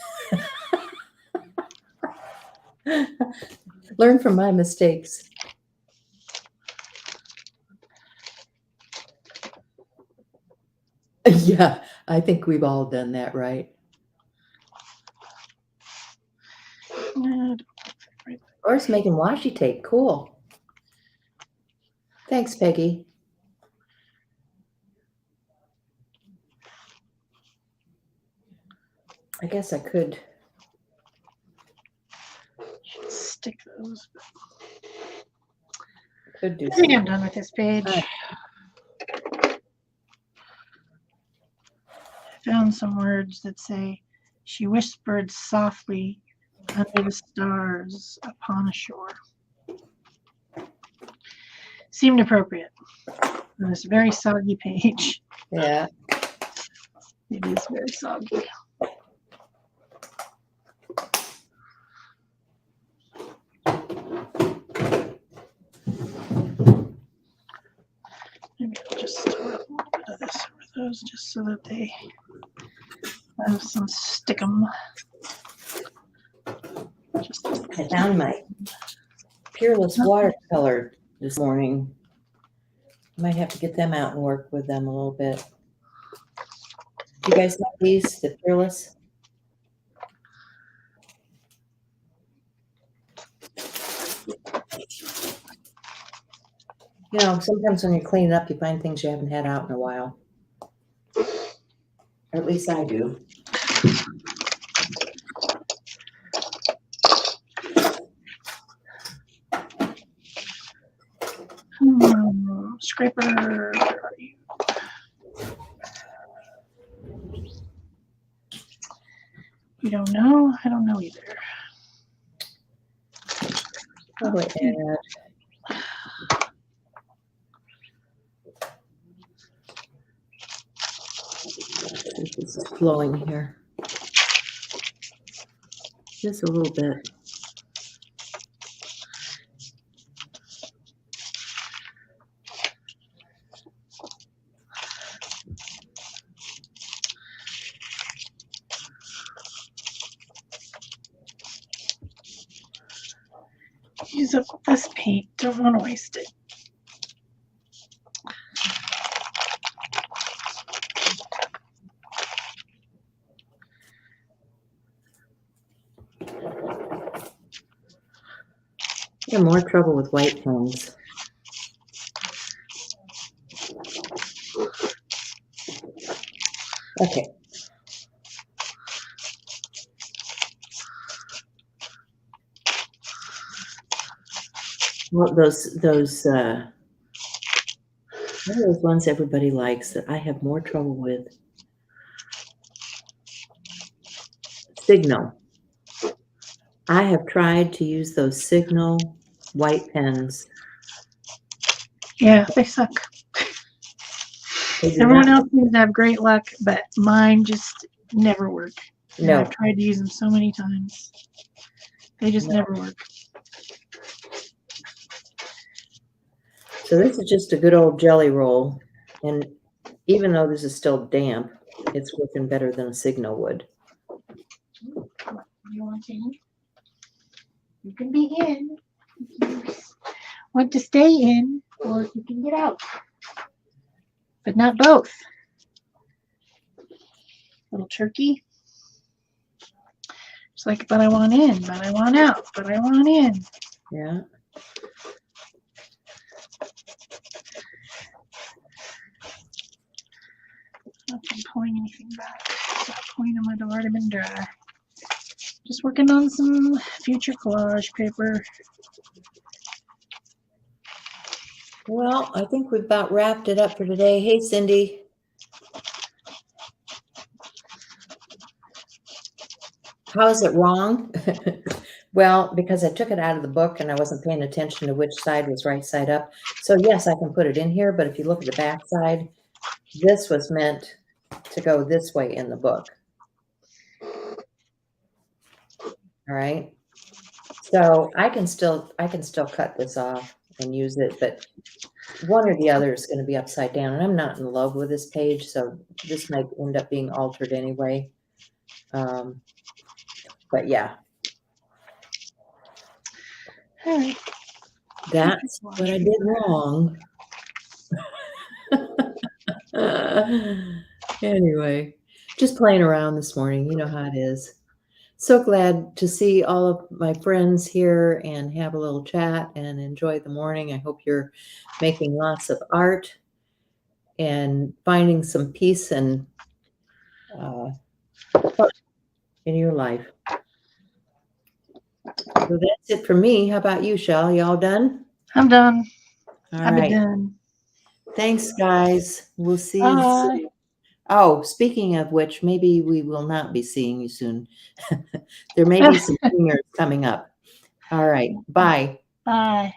Learn from my mistakes. Yeah, I think we've all done that, right? Or it's making washi tape. Cool. Thanks, Peggy. I guess I could Stick those. do I think I'm done with this page. Found some words that say, she whispered softly under the stars upon a shore. Seemed appropriate on this very soggy page. Yeah. It is very soggy. Maybe I'll just throw a little bit of this over those just so that they have some stickum. I found my Peerless watercolor this morning. Might have to get them out and work with them a little bit. Do you guys have these, the Peerless? You know, sometimes when you clean up, you find things you haven't had out in a while. Or at least I do. Scraper, where are you? You don't know? I don't know either. Probably add. This is flowing here. Just a little bit. Use up this paint. Don't want to waste it. I have more trouble with white pens. Okay. Well, those what are those ones everybody likes that I have more trouble with? Signal. I have tried to use those Signal white pens. Yeah, they suck. They do Everyone not- else seems to have great luck, but mine just never work. And No. I've tried to use them so many times. They just never work. So this is just a good old jelly roll. And even though this is still damp, it's working better than a Signal would. You want in? You can be in. If you want to stay in, or you can get out. But not both. Little turkey. It's like, but I want in, but I want out, but I want in. Yeah. Not been pulling anything back. Stop pulling them, I've already been dry. Just working on some future collage paper. Well, I think we've about wrapped it up for today. Hey, Cindy. How is it wrong? Well, because I took it out of the book and I wasn't paying attention to which side was right side up. So yes, I can put it in here, but if you look at the back side, this was meant to go this way in the book. All right. So I can still cut this off and use it, but one or the other is going to be upside down, and I'm not in love with this page, so this might end up being altered anyway. But yeah, All right. that's what I did wrong. Anyway, just playing around this morning. You know how it is. So glad to see all of my friends here and have a little chat and enjoy the morning. I hope you're making lots of art and finding some peace and fun in your life. So that's it for me. How about you, Shel? You all done? I'm done. All I've been right. done. Thanks, guys. We'll see you Bye. soon. Oh, speaking of which, maybe we will not be seeing you soon. There may be some singers coming up. All right. Bye. Bye.